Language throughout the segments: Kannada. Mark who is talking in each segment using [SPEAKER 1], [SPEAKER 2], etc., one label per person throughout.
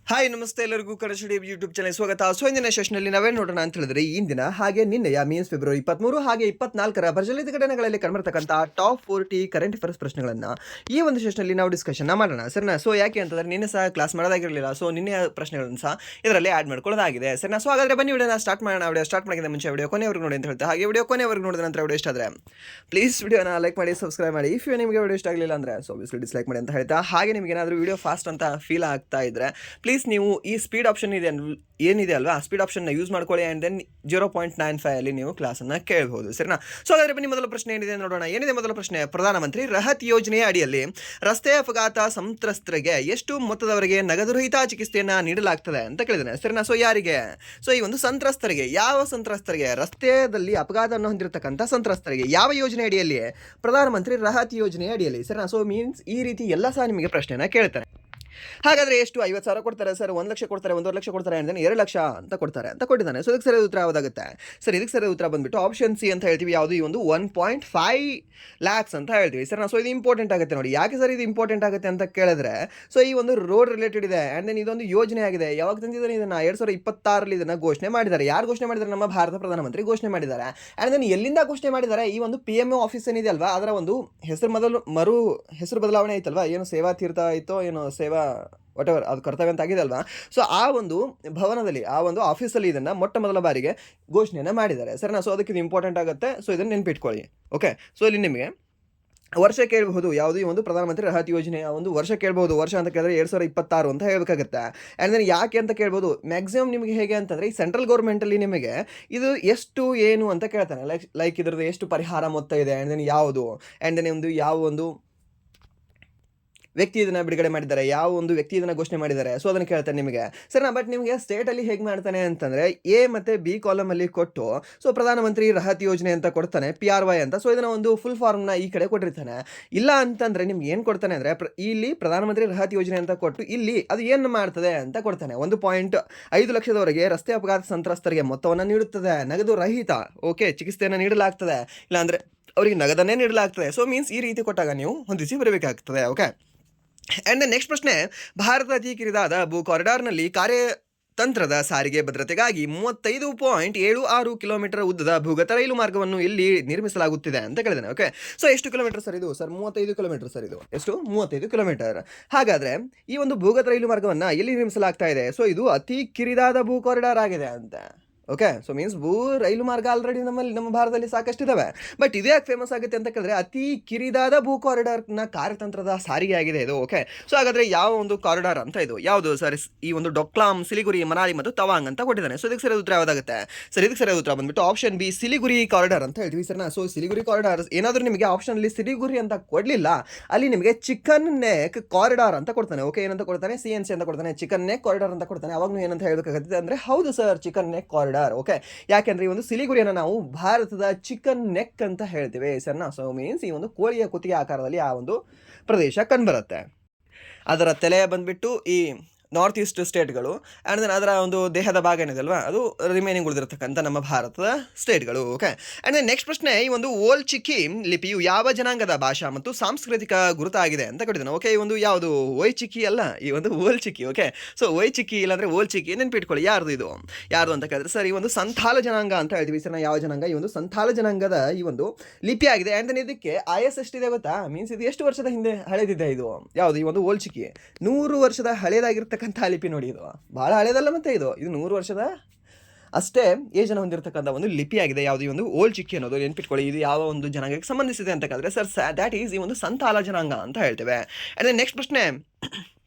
[SPEAKER 1] ಹಾಯ್ ನಮಸ್ತೆ ಎಲ್ಲರಿಗೂ ಕನ್ನಡ ಸ್ಟುಡಿಯೋ ಯೂಟ್ಯೂಬ್ ಚಾನಲ್ ಸ್ವಾಗತ. ಸೊ ಇಂದಿನ ಸೆಷನ್ನಲ್ಲಿ ನಾವೇನು ನೋಡೋಣ ಅಂತ ಹೇಳಿದ್ರೆ ಇಂದಿನ ಹಾಗೆ ನಿನ್ನೆಯ ಮೀನ್ಸ್ ಫೆಬ್ರವರಿ 23 ಹಾಗೆ 24ರ ಪ್ರಚಲಿತ ಘಟನೆಗಳಲ್ಲಿ ಕಂಡುಬರ್ತಕ್ಕಂಥ ಟಾಪ್ 40 ಕರೆಂಟ್ ಅಫೇರ್ಸ್ ಪ್ರಶ್ನೆಗಳನ್ನು ಈ ಒಂದು ಸೆಷನ್ನಲ್ಲಿ ನಾವು ಡಿಸ್ಕಷನ್ ಮಾಡೋಣ ಸರಿನಾ. ಸೊ ಯಾಕೆ ಅಂತಂದ್ರೆ ನಿನ್ನೆ ಸಹ ಕ್ಲಾಸ್ ಮಾಡೋದಾಗಿರಲಿಲ್ಲ, ಸೊ ನಿನ್ನೆ ಪ್ರಶ್ನೆಗಳನ್ನು ಸಹ ಇದರಲ್ಲಿ ಆ್ಯಡ್ ಮಾಡ್ಕೊಳ್ಳೋದಾಗಿದೆ ಸರಿನಾ. ಸೊ ಹಾಗಾದ್ರೆ ಬನ್ನಿ ವಿಡಿಯೋನ ಸ್ಟಾರ್ಟ್ ಮಾಡೋಣ. ವಿಡಿಯೋ ಸ್ಟಾರ್ಟ್ ಮಾಡೋಕ್ಕಿಂತ ಮುಂಚೆ ವಿಡಿಯೋ ಕೊನೆವರೆಗೂ ನೋಡಿ ಅಂತ ಹೇಳ್ತಾ, ಹಾಗೆ ವಿಡಿಯೋ ಕೊನೆವರೆಗೂ ನೋಡಿದ ನಂತರ ವಿಡಿಯೋ ಇಷ್ಟ ಆದರೆ ಪ್ಲೀಸ್ ವಿಡಿಯೋನ ಲೈಕ್ ಮಾಡಿ, ಸಬ್ಸ್ಕ್ರೈಬ್ ಮಾಡಿ. ಇಫ್ ನಿಮಗೆ ವಿಡಿಯೋ ಇಷ್ಟ ಆಗಲಿಲ್ಲ ಅಂದರೆ ಸೊ ಆಬ್ವಿಯಸ್ಲಿ ಡಿಸ್ಲೈಕ್ ಮಾಡಿ ಅಂತ ಹೇಳ್ತಾ, ಹಾಗೆ ನಿಮಗೆ ಏನಾದರೂ ವಿಡಿಯೋ ಫಾಸ್ಟ್ ಅಂತ ಫೀಲ್ ಆಗ್ತಾ ಇದ್ರೆ ಪ್ಲೀಸ್ ನೀವು ಈ ಸ್ಪೀಡ್ ಆಪ್ಷನ್ ಇದೆ ಏನಿದೆ ಅಲ್ವಾ, ಆ ಸ್ಪೀಡ್ ಆಪ್ಷನ್ನ ಯೂಸ್ ಮಾಡ್ಕೊಳ್ಳಿ. ಆ್ಯಂಡ್ ದೆನ್ 0.95 ಅಲ್ಲಿ ನೀವು ಕ್ಲಾಸನ್ನು ಕೇಳಬಹುದು ಸರಿನಾ. ಸೊ ಹಾಗಾದ್ರೆ ಬನ್ನಿ ಮೊದಲ ಪ್ರಶ್ನೆ ಏನಿದೆ ನೋಡೋಣ. ಏನಿದೆ ಮೊದಲ ಪ್ರಶ್ನೆ? ಪ್ರಧಾನಮಂತ್ರಿ ರಹತ್ ಯೋಜನೆಯ ಅಡಿಯಲ್ಲಿ ರಸ್ತೆ ಅಪಘಾತ ಸಂತ್ರಸ್ತರಿಗೆ ಎಷ್ಟು ಮೊತ್ತದವರೆಗೆ ನಗದು ರಹಿತ ಚಿಕಿತ್ಸೆಯನ್ನು ನೀಡಲಾಗ್ತದೆ ಅಂತ ಕೇಳಿದ್ದೇನೆ ಸರಿನಾ. ಸೊ ಯಾರಿಗೆ? ಸೊ ಈ ಒಂದು ಸಂತ್ರಸ್ತರಿಗೆ, ಯಾವ ಸಂತ್ರಸ್ತರಿಗೆ? ರಸ್ತೆಯಲ್ಲಿ ಅಪಘಾತವನ್ನು ಹೊಂದಿರತಕ್ಕಂಥ ಸಂತ್ರಸ್ತರಿಗೆ ಯಾವ ಯೋಜನೆ ಅಡಿಯಲ್ಲಿ? ಪ್ರಧಾನಮಂತ್ರಿ ರಹತ್ ಯೋಜನೆಯ ಅಡಿಯಲ್ಲಿ ಸರಿನಾ. ಸೊ ಮೀನ್ಸ್ ಈ ರೀತಿ ಎಲ್ಲ ಸಹ ನಿಮಗೆ ಪ್ರಶ್ನೆನ ಕೇಳ್ತಾರೆ. ಹಾಗಾದ್ರೆ ಎಷ್ಟು? 50,000 ಕೊಡ್ತಾರೆ ಸರ್, 1 ಲಕ್ಷ ಕೊಡ್ತಾರೆ, 1.5 ಲಕ್ಷ ಕೊಡ್ತಾರೆ, ಅಂದರೆ 2 ಲಕ್ಷ ಅಂತ ಕೊಡ್ತಾರೆ ಅಂತ ಕೊಟ್ಟಿದ್ದಾನೆ. ಸೊ ಇದಕ್ಕೆ ಸರಿಯಾದ ಉತ್ತರ ಯಾವುದಾಗುತ್ತೆ ಸರ್? ಇದಕ್ಕೆ ಸರಿಯಾದ ಉತ್ತರ ಬಂದ್ಬಿಟ್ಟು ಆಪ್ಷನ್ ಸಿ ಅಂತ ಹೇಳ್ತೀವಿ. ಯಾವುದು? ಈ ಒಂದು 1.5 ಲ್ಯಾಕ್ಸ್ ಅಂತ ಹೇಳ್ತೀವಿ ಸರ್. ಸೊ ಇದು ಇಂಪಾರ್ಟೆಂಟ್ ಆಗುತ್ತೆ ನೋಡಿ. ಯಾಕೆ ಸರ್ ಇದು ಇಂಪಾರ್ಟೆಂಟ್ ಆಗುತ್ತೆ ಅಂತ ಕೇಳಿದ್ರೆ, ಸೊ ಈ ಒಂದು ರೋಡ್ ರಿಲೇಟೆಡ್ ಇದೆ. ಆ್ಯಂಡ್ ದೆನ್ ಇದೊಂದು ಯೋಜನೆ ಆಗಿದೆ. ಯಾವಾಗ ತಂದಿದ್ದಾರೆ ಇದನ್ನು? 2026ರಲ್ಲಿ ಇದನ್ನು ಘೋಷಣೆ ಮಾಡಿದ್ದಾರೆ. ಯಾರು ಘೋಷಣೆ ಮಾಡಿದ್ದಾರೆ? ನಮ್ಮ ಭಾರತ ಪ್ರಧಾನಮಂತ್ರಿ ಘೋಷಣೆ ಮಾಡಿದ್ದಾರೆ. ಆ್ಯಂಡ್ ದೆನ್ ಎಲ್ಲಿಂದ ಘೋಷಣೆ ಮಾಡಿದ್ದಾರೆ? ಈ ಒಂದು PMO ಆಫೀಸ್ ಏನಿದೆ ಅಲ್ವಾ, ಅದರ ಒಂದು ಹೆಸರು ಬದಲಾವಣೆ ಆಯ್ತಲ್ವಾ, ಏನು ಸೇವಾ ತೀರ್ಥ ಆಯಿತೋ ಏನೋ ಸೇವಾ ವಾಟೆವರ್ ಅದು ಕರ್ತವ್ಯ ಅಂತ ಆಗಿದೆ ಅಲ್ವಾ. ಸೊ ಆ ಒಂದು ಭವನದಲ್ಲಿ, ಆ ಒಂದು ಆಫೀಸಲ್ಲಿ ಇದನ್ನು ಮೊಟ್ಟ ಮೊದಲ ಬಾರಿಗೆ ಘೋಷಣೆಯನ್ನು ಮಾಡಿದ್ದಾರೆ ಸರಿನಾ. ಸೊ ಅದಕ್ಕೆ ಇದು ಇಂಪಾರ್ಟೆಂಟ್ ಆಗುತ್ತೆ. ಸೊ ಇದನ್ನು ನೆನ್ಪಿಟ್ಕೊಳ್ಳಿ. ಓಕೆ, ಸೊ ಇಲ್ಲಿ ನಿಮಗೆ ವರ್ಷ ಕೇಳಬಹುದು. ಯಾವುದು? ಈ ಒಂದು ಪ್ರಧಾನಮಂತ್ರಿ ರಹತ್ ಯೋಜನೆಯ ಒಂದು ವರ್ಷ ಕೇಳಬಹುದು. ವರ್ಷ ಅಂತ ಕೇಳಿದ್ರೆ 2026 ಅಂತ ಹೇಳಬೇಕಾಗುತ್ತೆ. ಆ್ಯಂಡ್ ದೆನ್ ಯಾಕೆ ಅಂತ ಕೇಳ್ಬೋದು. ಮ್ಯಾಕ್ಸಿಮಮ್ ನಿಮಗೆ ಹೇಗೆ ಅಂತಂದರೆ, ಈ ಸೆಂಟ್ರಲ್ ಗೌರ್ಮೆಂಟಲ್ಲಿ ನಿಮಗೆ ಇದು ಎಷ್ಟು ಏನು ಅಂತ ಕೇಳ್ತಾನೆ. ಲೈಕ್ ಇದರದ್ದು ಎಷ್ಟು ಪರಿಹಾರ ಮೊತ್ತ ಇದೆ, ಆ್ಯಂಡ್ ದೆನ್ ಯಾವುದು, ಆ್ಯಂಡ್ ದೆನ್ ಒಂದು ಯಾವ ಒಂದು ವ್ಯಕ್ತಿ ಇದನ್ನು ಬಿಡುಗಡೆ ಮಾಡಿದ್ದಾರೆ, ಯಾವ ಒಂದು ವ್ಯಕ್ತಿ ಇದನ್ನು ಘೋಷಣೆ ಮಾಡಿದ್ದಾರೆ, ಸೊ ಅದನ್ನು ಕೇಳ್ತಾನೆ ನಿಮಗೆ ಸರಿನಾ. ಬಟ್ ನಿಮಗೆ ಸ್ಟೇಟಲ್ಲಿ ಹೇಗೆ ಮಾಡ್ತಾನೆ ಅಂತಂದರೆ, ಎ ಮತ್ತು ಬಿ ಕಾಲಮಲ್ಲಿ ಕೊಟ್ಟು ಸೊ ಪ್ರಧಾನಮಂತ್ರಿ ರಹತ್ ಯೋಜನೆ ಅಂತ ಕೊಡ್ತಾನೆ, PRY ಅಂತ. ಸೊ ಇದನ್ನು ಒಂದು ಫುಲ್ ಫಾರ್ಮ್ನ ಈ ಕಡೆ ಕೊಟ್ಟಿರ್ತಾನೆ. ಇಲ್ಲ ಅಂತಂದರೆ ನಿಮ್ಗೆ ಏನು ಕೊಡ್ತಾನೆ ಅಂದರೆ, ಇಲ್ಲಿ ಪ್ರಧಾನಮಂತ್ರಿ ರಹತ್ ಯೋಜನೆ ಅಂತ ಕೊಟ್ಟು ಇಲ್ಲಿ ಅದು ಏನು ಮಾಡ್ತದೆ ಅಂತ ಕೊಡ್ತಾನೆ. 1.5 ಲಕ್ಷದವರೆಗೆ ರಸ್ತೆ ಅಪಘಾತ ಸಂತ್ರಸ್ತರಿಗೆ ಮೊತ್ತವನ್ನು ನೀಡುತ್ತದೆ, ನಗದು ರಹಿತ ಓಕೆ ಚಿಕಿತ್ಸೆಯನ್ನು ನೀಡಲಾಗ್ತದೆ, ಇಲ್ಲಾಂದರೆ ಅವರಿಗೆ ನಗದನ್ನೇ ನೀಡಲಾಗ್ತದೆ. ಸೊ ಮೀನ್ಸ್ ಈ ರೀತಿ ಕೊಟ್ಟಾಗ ನೀವು ಹೊಂದಿಸಿ ಬರಬೇಕಾಗ್ತದೆ. ಓಕೆ, ಆ್ಯಂಡ್ ನೆಕ್ಸ್ಟ್ ಪ್ರಶ್ನೆ, ಭಾರತ ಅತಿ ಕಿರಿದಾದ ಭೂ ಕಾರಿಡಾರ್ನಲ್ಲಿ ಕಾರ್ಯತಂತ್ರದ ಸಾರಿಗೆ ಭದ್ರತೆಗಾಗಿ 35.76 ಕಿಲೋಮೀಟರ್ ಉದ್ದದ ಭೂಗತ ರೈಲು ಮಾರ್ಗವನ್ನು ಇಲ್ಲಿ ನಿರ್ಮಿಸಲಾಗುತ್ತಿದೆ ಅಂತ ಕೇಳಿದ್ದೇನೆ. ಓಕೆ, ಸೊ ಎಷ್ಟು ಕಿಲೋಮೀಟರ್ ಸರ್ ಇದು? ಸರ್ 35 ಕಿಲೋಮೀಟರ್ ಸರ್ ಇದು. ಎಷ್ಟು? 35 ಕಿಲೋಮೀಟರ್. ಹಾಗಾದರೆ ಈ ಒಂದು ಭೂಗತ ರೈಲು ಮಾರ್ಗವನ್ನು ಎಲ್ಲಿ ನಿರ್ಮಿಸಲಾಗ್ತಾ ಇದೆ? ಸೊ ಇದು ಅತಿ ಕಿರಿದಾದ ಭೂ ಕಾರಿಡಾರ್ ಆಗಿದೆ ಅಂತ. ಓಕೆ, ಸೊ ಮೀನ್ಸ್ ಭೂ ರೈಲು ಮಾರ್ಗ ಆಲ್ರೆಡಿ ನಮ್ಮ ಭಾರತದಲ್ಲಿ ಸಾಕಷ್ಟು ಇದ್ದಾವೆ. ಬಟ್ ಇದು ಯಾಕೆ ಫೇಮಸ್ ಆಗುತ್ತೆ ಅಂತ ಕೇಳಿದ್ರೆ, ಅತಿ ಕಿರಿದಾದ ಭೂ ಕಾರಿಡಾರ್ನ ಕಾರ್ಯತಂತ್ರದ ಸಾರಿಗೆ ಆಗಿದೆ ಇದು. ಓಕೆ, ಸೊ ಹಾಗಾದರೆ ಯಾವ ಒಂದು ಕಾರಿಡಾರ್ ಅಂತ ಇದು? ಯಾವುದು ಸರ್? ಈ ಒಂದು ಡೊಕ್ಲಾಮ್, ಸಿಲಿಗುರಿ, ಮನಾಲಿ ಮತ್ತು ತವಾಂಗ್ ಅಂತ ಕೊಟ್ಟಿದ್ದಾನೆ. ಸೊ ಇದಕ್ಕೆ ಸರಿಯಾದ ಉತ್ತರ ಯಾವುದಾಗುತ್ತೆ ಸರ್? ಇದಕ್ಕೆ ಸರಿಯಾದ ಉತ್ತರ ಬಂದ್ಬಿಟ್ಟು ಆಪ್ಷನ್ ಬಿ, ಸಿಲಿಗುರಿ ಕಾರಿಡಾರ್ ಅಂತ ಹೇಳ್ತೀವಿ ಸರ್ನಾ. ಸೊ ಸಿಲಿಗುರಿ ಕಾರಿಡಾರ್ ಏನಾದರೂ ನಿಮಗೆ ಆಪ್ಷನಲ್ಲಿ ಸಿಲಿಗುರಿ ಅಂತ ಕೊಡಲಿಲ್ಲ, ಅಲ್ಲಿ ನಿಮಗೆ ಚಿಕನ್ ನೆಕ್ ಕಾರಿಡಾರ್ ಅಂತ ಕೊಡ್ತಾನೆ. ಓಕೆ, ಏನಂತ ಕೊಡ್ತಾನೆ? CNC ಅಂತ ಕೊಡ್ತಾನೆ, ಚಿಕನ್ ನೆಕ್ ಕಾರಿಡಾರ್ ಅಂತ ಕೊಡ್ತಾನೆ. ಅವಾಗ ನೀವು ಏನಂತ ಹೇಳಬೇಕಾಗುತ್ತೆ ಅಂದರೆ, ಹೌದು sir, chicken neck corridor. Okay, ಯಾಕೆಂದ್ರೆ ಈ ಒಂದು ಸಿಲಿಗುರಿಯನ್ನು ನಾವು ಭಾರತದ ಚಿಕನ್ ನೆಕ್ ಅಂತ ಹೇಳ್ತೀವಿ ಸರ್ನಾ. ಸೊ ಮೀನ್ಸ್ ಈ ಒಂದು ಕೋಳಿಯ ಕುತ್ತಿಗೆ ಆಕಾರದಲ್ಲಿ ಆ ಒಂದು ಪ್ರದೇಶ ಕಂಡುಬರುತ್ತೆ. ಅದರ ತಲೆ ಬಂದ್ಬಿಟ್ಟು ಈ ನಾರ್ತ್ ಈಸ್ಟ್ ಸ್ಟೇಟ್ಗಳು, ಆ್ಯಂಡ್ ದೆನ್ ಅದರ ಒಂದು ದೇಹದ ಭಾಗ ಏನಿದೆಲ್ವಾ, ಅದು ರಿಮೈನಿಂಗ್ ಉಳಿದಿರತಕ್ಕಂಥ ನಮ್ಮ ಭಾರತದ ಸ್ಟೇಟ್ಗಳು. ಓಕೆ, ಆ್ಯಂಡ್ ದೆನ್ ನೆಕ್ಸ್ಟ್ ಪ್ರಶ್ನೆ, ಈ ಒಂದು ಓಲ್ಚಿಕಿ ಲಿಪಿಯು ಯಾವ ಜನಾಂಗದ ಭಾಷಾ ಮತ್ತು ಸಾಂಸ್ಕೃತಿಕ ಗುರುತಾಗಿದೆ ಅಂತ ಕೊಟ್ಟಿದ್ದಾನೆ. ಓಕೆ, ಈ ಒಂದು ಯಾವುದು? ಓಯ್ಚಿಕಿ ಅಲ್ಲ, ಈ ಒಂದು ಓಲ್ಚಿಕಿ. ಓಕೆ, ಸೊ ಓಯ್ಚಿಕಿ ಇಲ್ಲಾಂದರೆ ಓಲ್ಚಿಕಿ ನೆನ್ಪಿಟ್ಕೊಳ್ಳಿ. ಯಾರ್ದು ಇದು? ಯಾರ್ದು ಅಂತ ಕೇಳಿದ್ರೆ ಸರ್, ಈ ಒಂದು ಸಂಥಾಲ ಜನಾಂಗ ಅಂತ ಹೇಳ್ತೀವಿ ಸರ್. ಯಾವ ಜನಾಂಗ? ಈ ಒಂದು ಸಂಥಾಲ ಜನಾಂಗದ ಈ ಒಂದು ಲಿಪಿ ಆಗಿದೆ. ಆ್ಯಂಡ್ ದೆನ್ ಇದಕ್ಕೆ IS ಎಷ್ಟಿದೆ ಗೊತ್ತಾ? ಮೀನ್ಸ್ ಇದು ಎಷ್ಟು ವರ್ಷದ ಹಿಂದೆ ಹಳೆದಿದೆ ಇದು? ಯಾವುದು? ಈ ಒಂದು ಓಲ್ಚಿಕಿ 100 ವರ್ಷದ ಹಳೆಯದಾಗಿರ್ತಕ್ಕಂಥ ಲಿಪಿ ನೋಡಿ. ಇದು ಬಹಳ ಹಳೆಯದಲ್ಲ, ಮತ್ತೆ ಇದು 100 ವರ್ಷದ ಅಷ್ಟೇ ಏಜನ್ನು ಹೊಂದಿರತಕ್ಕಂಥ ಒಂದು ಲಿಪಿ ಆಗಿದೆ. ಯಾವುದು? ಈ ಒಂದು ಓಲ್ಚಿಕ್ಕಿ ಅನ್ನೋದು ನೆನ್ಪಿಟ್ಕೊಳ್ಳಿ. ಇದು ಯಾವ ಒಂದು ಜನಾಂಗಕ್ಕೆ ಸಂಬಂಧಿಸಿದೆ ಅಂತ ಕೇಳಿದ್ರೆ ಸರ್, ದ್ಯಾಟ್ ಈಸ್ ಈ ಒಂದು ಸಂತಾಲ ಜನಾಂಗ ಅಂತ ಹೇಳ್ತೇವೆ. ಆ್ಯಂಡ್ ನೆಕ್ಸ್ಟ್ ಪ್ರಶ್ನೆ,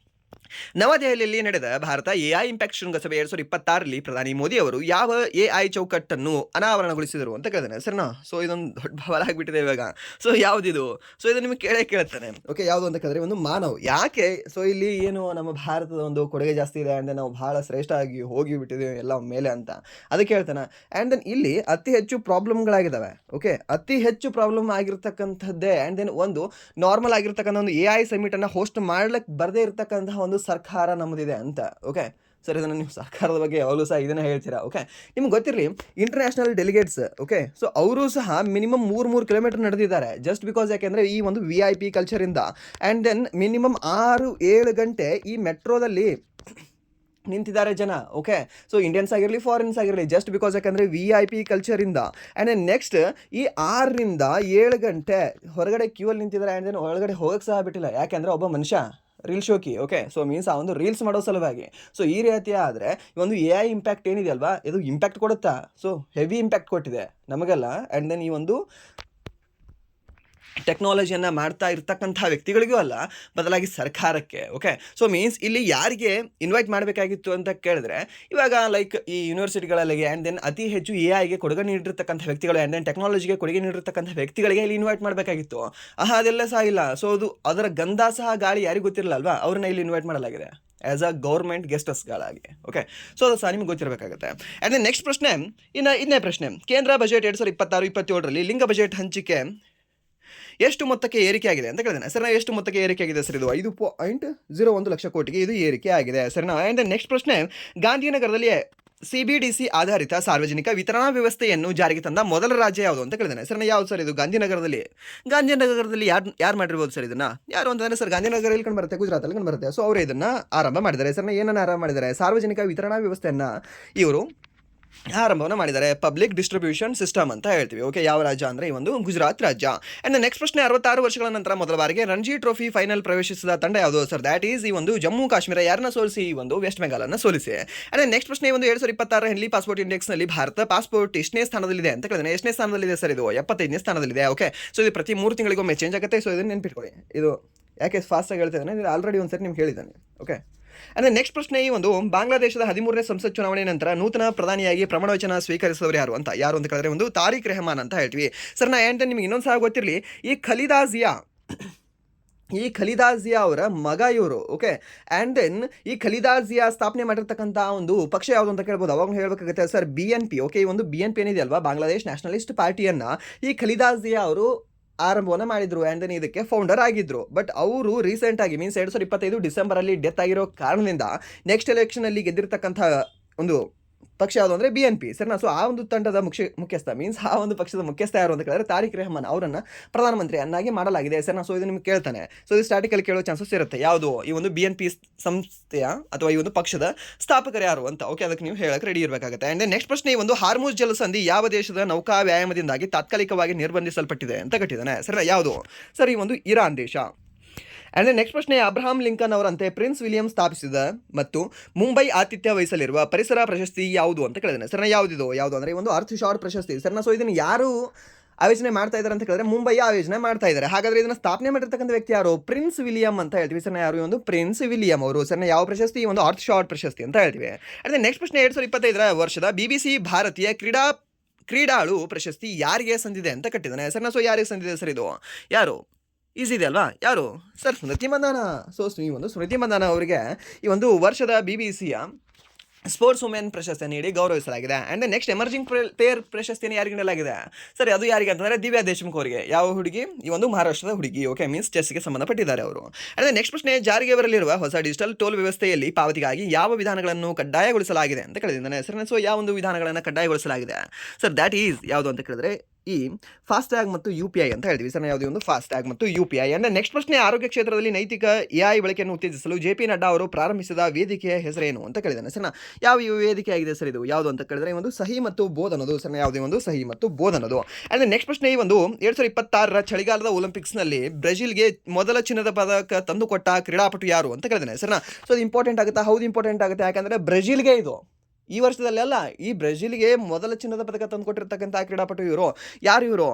[SPEAKER 1] ನವದೆಹಲಿಯಲ್ಲಿ ನಡೆದ ಭಾರತ AI ಇಂಪ್ಯಾಕ್ಟ್ ಶೃಂಗಸಭೆ 2026ರಲ್ಲಿ ಪ್ರಧಾನಿ ಮೋದಿ ಅವರು ಯಾವ AI ಚೌಕಟ್ಟನ್ನು ಅನಾವರಣಗೊಳಿಸಿದರು ಅಂತ ಕೇಳಿದಾನೆ ಸರ್ನಾ. ಸೊ ಇದೊಂದು ದೊಡ್ಡ ಬಲ ಆಗಿಬಿಟ್ಟಿದೆ ಇವಾಗ. ಸೊ ಯಾವುದಿದು? ಸೊ ಇದು ನಿಮಗೆ ಕೇಳ್ತಾನೆ. ಓಕೆ, ಯಾವುದು ಅಂತ ಕೇಳಿದ್ರೆ ಒಂದು ಮಾನವ್. ಯಾಕೆ? ಸೊ ಇಲ್ಲಿ ಏನು ನಮ್ಮ ಭಾರತದ ಒಂದು ಕೊಡುಗೆ ಜಾಸ್ತಿ ಇದೆ, ಆ್ಯಂಡ್ ನಾವು ಬಹಳ ಶ್ರೇಷ್ಠ ಆಗಿ ಹೋಗಿಬಿಟ್ಟಿದ್ದೀವಿ ಎಲ್ಲ ಮೇಲೆ ಅಂತ ಅದಕ್ಕೆ ಹೇಳ್ತಾನೆ. ಆ್ಯಂಡ್ ದೆನ್ ಇಲ್ಲಿ ಅತಿ ಹೆಚ್ಚು ಪ್ರಾಬ್ಲಮ್ಗಳಾಗಿದ್ದಾವೆ. ಓಕೆ, ಅತಿ ಹೆಚ್ಚು ಪ್ರಾಬ್ಲಮ್ ಆಗಿರ್ತಕ್ಕಂಥದ್ದೇ. ಆ್ಯಂಡ್ ದೆನ್ ಒಂದು ನಾರ್ಮಲ್ ಆಗಿರ್ತಕ್ಕಂಥ ಒಂದು AI ಸಮಿಟನ್ನು ಹೋಸ್ಟ್ ಮಾಡ್ಲಿಕ್ಕೆ ಬರದೇ ಇರತಕ್ಕಂತಹ ಒಂದು ಸರ್ಕಾರ ನಮ್ಮದಿದೆ ಅಂತ. ಓಕೆ ಸರ್, ಇದನ್ನು ನೀವು ಸರ್ಕಾರದ ಬಗ್ಗೆ ಯಾವಾಗಲೂ ಸಹ ಇದನ್ನು ಹೇಳ್ತೀರಾ. ಓಕೆ, ನಿಮ್ಗೆ ಗೊತ್ತಿರಲಿ, ಇಂಟರ್ನ್ಯಾಷನಲ್ ಡೆಲಿಗೇಟ್ಸ್ ಓಕೆ, ಸೊ ಅವರು ಸಹ ಮಿನಿಮಮ್ 3 ಕಿಲೋಮೀಟರ್ ನಡೆದಿದ್ದಾರೆ. ಜಸ್ಟ್ ಬಿಕಾಸ್ ಯಾಕೆಂದರೆ ಈ ಒಂದು VIP ಕಲ್ಚರಿಂದ. ಆ್ಯಂಡ್ ದೆನ್ ಮಿನಿಮಮ್ 6-7 ಗಂಟೆ ಈ ಮೆಟ್ರೋದಲ್ಲಿ ನಿಂತಿದ್ದಾರೆ ಜನ. ಓಕೆ, ಸೊ ಇಂಡಿಯನ್ಸ್ ಆಗಿರಲಿ ಫಾರಿನ್ಸ್ ಆಗಿರಲಿ, ಜಸ್ಟ್ ಬಿಕಾಸ್ ಯಾಕಂದರೆ VIP ಕಲ್ಚರಿಂದ. ಆ್ಯಂಡ್ ದೆನ್ ನೆಕ್ಸ್ಟ್ ಈ 6ರಿಂದ 7 ಗಂಟೆ ಹೊರಗಡೆ ಕ್ಯೂ ಅಲ್ಲಿ ನಿಂತಿದ್ದಾರೆ. ಆ್ಯಂಡ್ ದೆನ್ ಒಳಗಡೆ ಹೋಗಕ್ಕೆ ಸಹ ಬಿಟ್ಟಿಲ್ಲ. ಯಾಕೆಂದರೆ ಒಬ್ಬ ಮನುಷ್ಯ ರೀಲ್ ಶೋಕಿ. ಓಕೆ, ಸೊ ಮೀನ್ಸ್ ಆ ಒಂದು ರೀಲ್ಸ್ ಮಾಡೋ ಸಲುವಾಗಿ. ಸೊ ಈ ರೀತಿ ಆದರೆ ಒಂದು AI ಇಂಪ್ಯಾಕ್ಟ್ ಏನಿದೆಯಲ್ವಾ, ಇದು ಇಂಪ್ಯಾಕ್ಟ್ ಕೊಡುತ್ತಾ? ಸೊ ಹೆವಿ ಇಂಪ್ಯಾಕ್ಟ್ ಕೊಟ್ಟಿದೆ ನಮಗೆಲ್ಲ. ಆ್ಯಂಡ್ ದೆನ್ ಈ ಒಂದು ಟೆಕ್ನಾಲಜಿಯನ್ನು ಮಾಡ್ತಾ ಇರ್ತಕ್ಕಂಥ ವ್ಯಕ್ತಿಗಳಿಗೂ ಅಲ್ಲ, ಬದಲಾಗಿ ಸರ್ಕಾರಕ್ಕೆ. ಓಕೆ, ಸೊ ಮೀನ್ಸ್ ಇಲ್ಲಿ ಯಾರಿಗೆ ಇನ್ವೈಟ್ ಮಾಡಬೇಕಾಗಿತ್ತು ಅಂತ ಕೇಳಿದ್ರೆ, ಇವಾಗ ಲೈಕ್ ಈ ಯೂನಿವರ್ಸಿಟಿಗಳಲ್ಲಿ ಆ್ಯಂಡ್ ದೆನ್ ಅತಿ ಹೆಚ್ಚು AIಗೆ ಕೊಡುಗೆ ನೀಡಿರ್ತಕ್ಕಂಥ ವ್ಯಕ್ತಿಗಳು ಆ್ಯಂಡ್ ದೆನ್ ಟೆಕ್ನಾಲಜಿಗೆ ಕೊಡುಗೆ ನೀಡಿರ್ತಕ್ಕಂಥ ವ್ಯಕ್ತಿಗಳಿಗೆ ಇಲ್ಲಿ ಇನ್ವೈಟ್ ಮಾಡಬೇಕಾಗಿತ್ತು. ಅದೆಲ್ಲ ಸಹ ಇಲ್ಲ. ಸೊ ಅದು ಅದರ ಗಂಧ ಸಹ ಗಾಳಿ ಯಾರಿಗೂ ಗೊತ್ತಿರಲ್ಲ ಅಲ್ವಾ, ಅವ್ರನ್ನ ಇಲ್ಲಿ ಇನ್ವೈಟ್ ಮಾಡಲಾಗಿದೆ ಆ್ಯಸ್ ಅ ಗೌರ್ಮೆಂಟ್ ಗೆಸ್ಟಸ್ಗಳಾಗಿ. ಓಕೆ, ಸೊ ಅದು ಸಹ ನಿಮ್ಗೆ ಗೊತ್ತಿರಬೇಕಾಗುತ್ತೆ. ಆ್ಯಂಡ್ ದೆನ್ ನೆಕ್ಸ್ಟ್ ಪ್ರಶ್ನೆ, ಇನ್ನೇ ಪ್ರಶ್ನೆ, ಕೇಂದ್ರ ಬಜೆಟ್ 2026-27ರಲ್ಲಿ ಲಿಂಗ ಬಜೆಟ್ ಹಂಚಿಕೆ ಎಷ್ಟು ಮೊತ್ತಕ್ಕೆ ಏರಿಕೆ ಆಗಿದೆ ಅಂತ ಕೇಳಿದ್ದೇನೆ. ಸರ್ ನಾವು ಎಷ್ಟು ಮೊತ್ತಕ್ಕೆ ಏರಿಕೆ ಆಗಿದೆ ಸರ್? ಇದು 5.01 ಲಕ್ಷ ಕೋಟಿಗೆ ಇದು ಏರಿಕೆ ಆಗಿದೆ ಸರ್. ಆ್ಯಂಡ್ ನೆಕ್ಸ್ಟ್ ಪ್ರಶ್ನೆ, ಗಾಂಧಿನಗರದಲ್ಲಿ CBDC ಆಧಾರಿತ ಸಾರ್ವಜನಿಕ ವಿತರಣಾ ವ್ಯವಸ್ಥೆಯನ್ನು ಜಾರಿಗೆ ತಂದ ಮೊದಲ ರಾಜ್ಯ ಯಾವುದು ಅಂತ ಕೇಳಿದ್ದೇನೆ. ಸರ್ ಯಾವುದು ಸರ್ ಇದು? ಗಾಂಧಿನಗರದಲ್ಲಿ ಯಾರು ಮಾಡಿರ್ಬೋದು ಸರ್ ಇದನ್ನು? ಯಾರು ಅಂತಂದರೆ ಸರ್ ಗಾಂಧಿನಗರ ಇಲ್ಲಿ ಕಂಡು ಬರುತ್ತೆ, ಗುಜರಾತಲ್ಲಿ ಕಂಡು ಬರುತ್ತೆ. ಸೊ ಅವರು ಇದನ್ನು ಆರಂಭ ಮಾಡಿದ್ದಾರೆ. ಸರ್ ಏನನ್ನು ಆರಂಭ ಮಾಡಿದ್ದಾರೆ? ಸಾರ್ವಜನಿಕ ವಿತರಣಾ ವ್ಯವಸ್ಥೆಯನ್ನು ಇವರು ಆರಂಭವನ್ನು ಮಾಡಿದ್ದಾರೆ. ಪಬ್ಲಿಕ್ ಡಿಸ್ಟ್ರಿಬ್ಯೂಷನ್ ಸಿಸ್ಟಮ್ ಅಂತ ಹೇಳ್ತೀವಿ. ಓಕೆ, ಯಾವ ರಾಜ್ಯ ಅಂದರೆ ಈ ಒಂದು ಗುಜರಾತ್ ರಾಜ್ಯ. ಆ್ಯಂಡ್ ನೆಕ್ಸ್ಟ್ ಪ್ರಶ್ನೆ, 66 ವರ್ಷಗಳ ನಂತರ ಮೊದಲ ಬಾರಿಗೆ ರಣಜಿ ಟ್ರೋಫಿ ಫೈನಲ್ ಪ್ರವೇಶಿಸಿದ ತಂಡ ಯಾವುದು ಸರ್? ದ್ಯಾಟ್ ಈಸ್ ಈ ಒಂದು ಜಮ್ಮು ಕಾಶ್ಮೀರ. ಯಾರನ್ನ ಸೋಲಿಸಿ? ಈ ಒಂದು ವೆಸ್ಟ್ ಬೆಂಗಾಲನ್ನು ಸೋಲಿಸಿ. ಆ್ಯಂಡ್ ನೆಕ್ಸ್ಟ್ ಪ್ರಶ್ನೆ, ಒಂದು 2026 ಹೆನ್ಲಿ ಪಾಸ್ಪೋರ್ಟ್ ಇಂಡೆಕ್ಸ್ನಲ್ಲಿ ಭಾರತ ಪಾಸ್ಪೋರ್ಟ್ ಎಷ್ಟನೇ ಸ್ಥಾನದಲ್ಲಿದೆ ಅಂತ ಕೇಳಿದ್ರೆ, ಎಷ್ಟನೇ ಸ್ಥಾನದಲ್ಲಿದೆ ಸರ್? ಇದು 75ನೇ ಸ್ಥಾನದಲ್ಲಿದೆ. ಓಕೆ, ಸೊ ಇದು ಪ್ರತಿ 3 ತಿಂಗಳಿಗೊಮ್ಮೆ ಚೇಂಜ್ ಆಗುತ್ತೆ. ಸೊ ಇದನ್ನು ನೆನ್ಪಿಟ್ಕೊಳ್ಳಿ. ಇದು ಯಾಕೆ ಫಾಸ್ಟಾಗಿ ಹೇಳ್ತಿದ್ದಾನೆ, ಇದು ಆಲ್ರೆಡಿ ಒಂದು ಸರಿ ನಿಮ್ಗೆ ಹೇಳಿದ್ದಾನೆ. ಓಕೆ, ಅಂದರೆ ನೆಕ್ಸ್ಟ್ ಪ್ರಶ್ನೆ, ಈ ಒಂದು ಬಾಂಗ್ಲಾದೇಶದ 13ನೇ ಸಂಸತ್ ಚುನಾವಣೆ ನಂತರ ನೂತನ ಪ್ರಧಾನಿಯಾಗಿ ಪ್ರಮಾಣ ವಚನ ಸ್ವೀಕರಿಸಿದವರು ಯಾರು ಅಂತ ಕೇಳಿದ್ರೆ ಒಂದು ತಾರಿಕ್ ರೆಹಮಾನ್ ಅಂತ ಹೇಳ್ತೀವಿ. ಸರ್ ಆ್ಯಂಡ್ ನಿಮ್ಗೆ ಇನ್ನೊಂದು ಸಹ ಗೊತ್ತಿರಲಿ, ಈ ಖಲೀದಾ ಜಿಯಾ ಅವರ ಮಗ ಇವರು. ಓಕೆ, ಆ್ಯಂಡ್ ದೆನ್ ಈ ಖಲೀದಾ ಜಿಯಾ ಸ್ಥಾಪನೆ ಮಾಡಿರ್ತಕ್ಕಂಥ ಒಂದು ಪಕ್ಷ ಯಾವುದು ಅಂತ ಕೇಳ್ಬೋದು. ಅವಾಗ ಹೇಳಬೇಕಾಗುತ್ತೆ ಸರ್ BNP. ಓಕೆ, ಈ ಒಂದು BNP ಏನಿದೆ ಅಲ್ವಾ, ಬಾಂಗ್ಲಾದೇಶ್ ನ್ಯಾಷನಲಿಸ್ಟ್ ಪಾರ್ಟಿಯನ್ನು ಈ ಖಲೀದಾ ಜಿಯಾ ಅವರು ಆರಂಭವನ್ನು ಮಾಡಿದ್ರು. ಆ್ಯಂಡ್ ದೆನ್ ಇದಕ್ಕೆ ಫೌಂಡರ್ ಆಗಿದ್ರು. ಬಟ್ ಅವರು ರೀಸೆಂಟಾಗಿ ಮೀನ್ಸ್ 2025 ಡಿಸೆಂಬರಲ್ಲಿ ಡೆತ್ ಆಗಿರೋ ಕಾರಣದಿಂದ ನೆಕ್ಸ್ಟ್ ಎಲೆಕ್ಷನಲ್ಲಿ ಗೆದ್ದಿರ್ತಕ್ಕಂಥ ಒಂದು ಪಕ್ಷ ಯಾವುದು ಅಂದರೆ BNP. ಸರಿನಾ? ಸೊ ಆ ಒಂದು ತಂಡದ ಮುಖ್ಯಸ್ಥ ಮೀನ್ಸ್ ಆ ಒಂದು ಪಕ್ಷದ ಮುಖ್ಯಸ್ಥ ಯಾರು ಅಂತ ಕೇಳಿದ್ರೆ ತಾರಿಕ್ ರೆಹಮಾನ್ ಅವರನ್ನು ಪ್ರಧಾನಮಂತ್ರಿಯನ್ನಾಗಿ ಮಾಡಲಾಗಿದೆ. ಸರಿನಾ? ಸೊ ಇದು ನಿಮ್ಗೆ ಕೇಳ್ತಾನೆ. ಸೊ ಇದು ಸ್ಟಾರ್ಟಿಕಲ್ಲಿ ಕೇಳೋ ಚಾನ್ಸಸ್ ಇರುತ್ತೆ. ಯಾವುದು ಈ ಒಂದು BNP ಸಂಸ್ಥೆಯ ಅಥವಾ ಈ ಒಂದು ಪಕ್ಷದ ಸ್ಥಾಪಕರು ಯಾರು ಅಂತ. ಓಕೆ, ಅದಕ್ಕೆ ನೀವು ಹೇಳಕ್ಕೆ ರೆಡಿ ಇರಬೇಕಾಗುತ್ತೆ. ಆ್ಯಂಡ್ ನೆಕ್ಸ್ಟ್ ಪ್ರಶ್ನೆ, ಈ ಒಂದು ಹಾರ್ಮುಜ್ ಜಲಸಂಧಿ ಯಾವ ದೇಶದ ನೌಕಾ ವ್ಯಾಯಾಮದಿಂದಾಗಿ ತಾತ್ಕಾಲಿಕವಾಗಿ ನಿರ್ಬಂಧಿಸಲ್ಪಟ್ಟಿದೆ ಅಂತ ಕಟ್ಟಿದ್ದಾನೆ? ಸರಿ, ಯಾವುದು ಸರ್? ಈ ಒಂದು ಇರಾನ್ ದೇಶ. ಆ್ಯಂಡ್ ನೆಕ್ಸ್ಟ್ ಪ್ರಶ್ನೆ, ಅಬ್ರಹಾಂ ಲಿಂಕನ್ ಅವರಂತೆ ಪ್ರಿನ್ಸ್ ವಿಲಿಯಂ ಸ್ಥಾಪಿಸಿದ ಮತ್ತು ಮುಂಬೈ ಆತಿಥ್ಯ ವಹಿಸಲಿರುವ ಪರಿಸರ ಪ್ರಶಸ್ತಿ ಯಾವುದು ಅಂತ ಕೇಳಿದ್ದೇನೆ. ಸರ್ ಯಾವುದು ಅಂದರೆ ಒಂದು ಅರ್ತ್ ಶಾರ್ಡ್ ಪ್ರಶಸ್ತಿ. ಸರ್ನ ಸೊ ಇದನ್ನು ಯಾರು ಆಯೋಜನೆ ಮಾಡ್ತಾ ಇದ್ದಾರೆ ಅಂತ ಕೇಳಿದ್ರೆ ಮುಂಬೈ ಆಯೋಜನೆ ಮಾಡ್ತಾ ಇದ್ದಾರೆ. ಹಾಗಾದರೆ ಇದನ್ನು ಸ್ಥಾಪನೆ ಮಾಡಿರ್ತಕ್ಕಂಥ ವ್ಯಕ್ತಿ ಯಾರು? ಪ್ರಿನ್ಸ್ ವಿಲಿಯಂ ಅಂತ ಹೇಳ್ತೀವಿ. ಸರ್ನ ಯಾರು? ಒಂದು ಪ್ರಿನ್ಸ್ ವಿಲಿಯಂ ಅವರು. ಸರ್ನ ಯಾವ ಪ್ರಶಸ್ತಿ? ಒಂದು ಅರ್ತ್ ಶಾರ್ಡ್ ಪ್ರಶಸ್ತಿ ಅಂತ ಹೇಳ್ತೀವಿ. ಅದೇ ನೆಕ್ಸ್ಟ್ ಪ್ರಶ್ನೆ, 2025 ವರ್ಷದ BBC ಭಾರತೀಯ ಕ್ರೀಡಾಳು ಪ್ರಶಸ್ತಿ ಯಾರಿಗೆ ಸಂದಿದೆ ಅಂತ ಕಟ್ಟಿದ್ದಾನೆ? ಸರ್ನ ಸೊ ಯಾರಿಗೆ ಸಂದಿದೆ ಸರ್ ಇದು? ಯಾರು? ಈಸಿ ಇದೆ ಅಲ್ವಾ? ಯಾರು ಸರ್? ಸ್ಮೃತಿ ಮಂದಾನ. ಸೊ ಈ ಒಂದು ಸ್ಮೃತಿ ಮಂದಾನ ಅವರಿಗೆ ಈ ಒಂದು ವರ್ಷದ BBCಯ ಸ್ಪೋರ್ಟ್ಸ್ ವುಮೆನ್ ಪ್ರಶಸ್ತಿ ನೀಡಿ ಗೌರವಿಸಲಾಗಿದೆ. ಆ್ಯಂಡ್ ನೆಕ್ಸ್ಟ್ ಎಮರ್ಜಿಂಗ್ ಪ್ಲೇಯರ್ ಪ್ರಶಸ್ತಿಯನ್ನು ಯಾರಿಗೆ ನೀಡಲಾಗಿದೆ ಸರ್? ಅದು ಯಾರಿಗೆ ಅಂತಂದರೆ ದಿವ್ಯಾ ದೇಶ್ಮುಖ್ ಅವರಿಗೆ. ಯಾವ ಹುಡುಗಿ? ಈ ಒಂದು ಮಹಾರಾಷ್ಟ್ರದ ಹುಡುಗಿ. ಓಕೆ, ಮೀನ್ಸ್ ಚೆಸ್ಗೆ ಸಂಬಂಧಪಟ್ಟಿದ್ದಾರೆ ಅವರು. ಆ್ಯಂಡ್ ನೆಕ್ಸ್ಟ್ ಪ್ರಶ್ನೆ, ಜಾರಿಗೆ ಬರಲಿರುವ ಹೊಸ ಡಿಜಿಟಲ್ ಟೋಲ್ ವ್ಯವಸ್ಥೆಯಲ್ಲಿ ಪಾವತಿಗಾಗಿ ಯಾವ ವಿಧಾನಗಳನ್ನು ಕಡ್ಡಾಯಗೊಳಿಸಲಾಗಿದೆ ಅಂತ ಕೇಳಿದ್ದಾನೆ ಸರ್. ಸೊ ಯಾವ ಒಂದು ವಿಧಾನಗಳನ್ನು ಕಡ್ಡಾಯಗೊಳಿಸಲಾಗಿದೆ ಸರ್? ದ್ಯಾಟ್ ಈಸ್ ಯಾವುದು ಅಂತ ಕೇಳಿದ್ರೆ ಈ ಫಾಸ್ಟ್ಯಾಗ್ ಮತ್ತು UPI ಅಂತ ಹೇಳ್ತೀವಿ. ಸರ್ ಯಾವುದೇ ಒಂದು ಫಾಸ್ಟ್ಯಾಗ್ ಮತ್ತು UPI. ಅಂದರೆ ನೆಕ್ಸ್ಟ್ ಪ್ರಶ್ನೆ, ಆರೋಗ್ಯ ಕ್ಷೇತ್ರದಲ್ಲಿ ನೈತಿಕ AI ಬಳಕೆಯನ್ನು ಉತ್ತೇಜಿಸಲು JP ನಡ್ಡಾ ಅವರು ಪ್ರಾರಂಭಿಸಿದ ವೇದಿಕೆಯ ಹೆಸರೇನು ಅಂತ ಕೇಳಿದ್ದಾನೆ. ಸರ್ ಯಾವ ವೇದಿಕೆ ಆಗಿದೆ ಸರ್ ಇದು? ಯಾವುದು ಅಂತ ಕೇಳಿದ್ರೆ ಒಂದು ಸಹಿ ಮತ್ತು ಬೋಧ್ ಅನ್ನೋದು. ಸರ್ ಯಾವುದೇ ಒಂದು ಸಹಿ ಮತ್ತು ಬೋಧ್ ಅನ್ನೋದು. ಅಂದರೆ ನೆಕ್ಸ್ಟ್ ಪ್ರಶ್ನೆ, ಈ ಒಂದು 2026 ಚಳಿಗಾಲದ ಒಲಿಂಪಿಕ್ಸ್ನಲ್ಲಿ ಬ್ರೆಜಿಲ್ಗೆ ಮೊದಲ ಚಿನ್ನದ ಪದಕ ತಂದುಕೊಟ್ಟ ಕ್ರೀಡಾಪಟು ಯಾರು ಅಂತ ಕೇಳಿದ್ದಾನೆ. ಸರ್ ಸೊ ಅದು ಇಂಪಾರ್ಟೆಂಟ್ ಆಗುತ್ತಾ? ಹೌದು ಇಂಪಾರ್ಟೆಂಟ್ ಆಗುತ್ತೆ. ಯಾಕಂದರೆ ಬ್ರೆಜಿಲ್ಗೆ ಇದು ಈ ವರ್ಷದಲ್ಲೆಲ್ಲ ಈ ಬ್ರೆಜಿಲ್ಗೆ ಮೊದಲ ಚಿನ್ನದ ಪದಕ ತಂದುಕೊಟ್ಟಿರ್ತಕ್ಕಂಥ ಕ್ರೀಡಾಪಟು ಇವರು. ಯಾರು ಇವರು?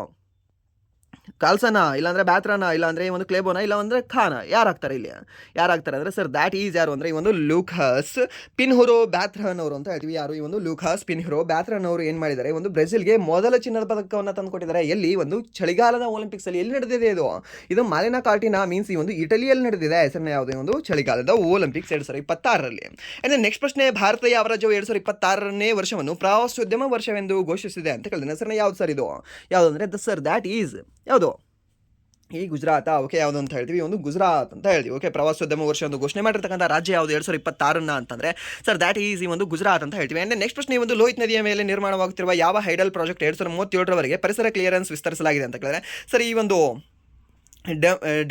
[SPEAKER 1] ಕಾಲ್ಸನ, ಇಲ್ಲಾಂದರೆ ಬ್ಯಾತ್ರನ, ಇಲ್ಲಾಂದರೆ ಒಂದು ಕ್ಲೇಬೋನ, ಇಲ್ಲ ಅಂದರೆ ಖಾನ. ಯಾರಾಗ್ತಾರೆ ಇಲ್ಲಿ? ಯಾರಾಗ್ತಾರೆ ಅಂದರೆ ಸರ್ ದ್ಯಾಟ್ ಈಸ್ ಯಾರು ಅಂದರೆ ಈ ಒಂದು ಲೂಕಾಸ್ ಪಿನ್ಹೆರೋ ಬ್ಯಾಥ್ರನ್ ಅವರು ಅಂತ ಹೇಳ್ತೀವಿ. ಯಾರು? ಈ ಒಂದು ಲೂಕಾಸ್ ಪಿನ್ಹೆರೋ ಬ್ಯಾಥ್ರನ್ ಅವರು ಏನು ಮಾಡಿದ್ದಾರೆ? ಒಂದು ಬ್ರೆಜಿಲ್ಗೆ ಮೊದಲ ಚಿನ್ನದ ಪದಕವನ್ನು ತಂದುಕೊಟ್ಟಿದ್ದಾರೆ. ಎಲ್ಲಿ? ಒಂದು ಚಳಿಗಾಲದ ಒಲಿಂಪಿಕ್ಸಲ್ಲಿ. ಎಲ್ಲಿ ನಡೆದಿದೆ ಇದು? ಇದು ಮಾಲಿನಾ ಕಾರ್ಟಿನಾ ಮೀನ್ಸ್ ಈ ಒಂದು ಇಟಲಿಯಲ್ಲಿ ನಡೆದಿದೆ. ಹೆಸರನ್ನ ಯಾವುದೇ ಒಂದು ಚಳಿಗಾಲದ ಒಲಿಂಪಿಕ್ಸ್ 2026ರಲ್ಲಿ. ಅಂದರೆ ನೆಕ್ಸ್ಟ್ ಪ್ರಶ್ನೆ, ಭಾರತ ಯಾವ ರಾಜ್ಯವು 2026ನೇ ವರ್ಷವನ್ನು ಪ್ರವಾಸೋದ್ಯಮ ವರ್ಷವೆಂದು ಘೋಷಿಸಿದೆ ಅಂತ ಕೇಳಿದ್ರೆ ಹೆಸರನ್ನ ಯಾವ್ದು ಸರ್ ಇದು? ಯಾವುದು ಅಂದರೆ ಸರ್ ದ್ಯಾಟ್ ಈಸ್ ಯಾವುದು? ಈ ಗುಜರಾತ. ಓಕೆ, ಯಾವುದು ಅಂತ ಹೇಳ್ತೀವಿ? ಒಂದು ಗುಜರಾತ್ ಅಂತ ಹೇಳ್ತೀವಿ. ಓಕೆ, ಪ್ರವಾಸೋದ್ಯಮ ವರ್ಷ ಒಂದು ಘೋಷಣೆ ಮಾಡಿರ್ತಕ್ಕಂಥ ರಾಜ್ಯ ಯಾವುದು 2026 ಅಂತಂದರೆ ಸರ್ ದ್ಯಾಟ್ ಈಸ್ ಈ ಒಂದು ಗುಜರಾತ್ ಅಂತ ಹೇಳ್ತೀವಿ. ಆ್ಯಂಡ್ ನೆಕ್ಸ್ಟ್ ಪ್ರಶ್ನೆ, ಒಂದು ಲೋಹಿತ್ ನದಿಯ ಮೇಲೆ ನಿರ್ಮಾಣವಾಗುತ್ತಿರುವ ಯಾವ ಹೈಡಲ್ ಪ್ರಾಜೆಕ್ಟ್ 2037ರವರೆಗೆ ಪರಿಸರ ಕ್ಲಿಯರೆನ್ಸ್ ವಿಸ್ತರಿಸಲಾಗಿದೆ ಅಂತ ಕೇಳಿದ್ರೆ ಸರ್ ಈ ಒಂದು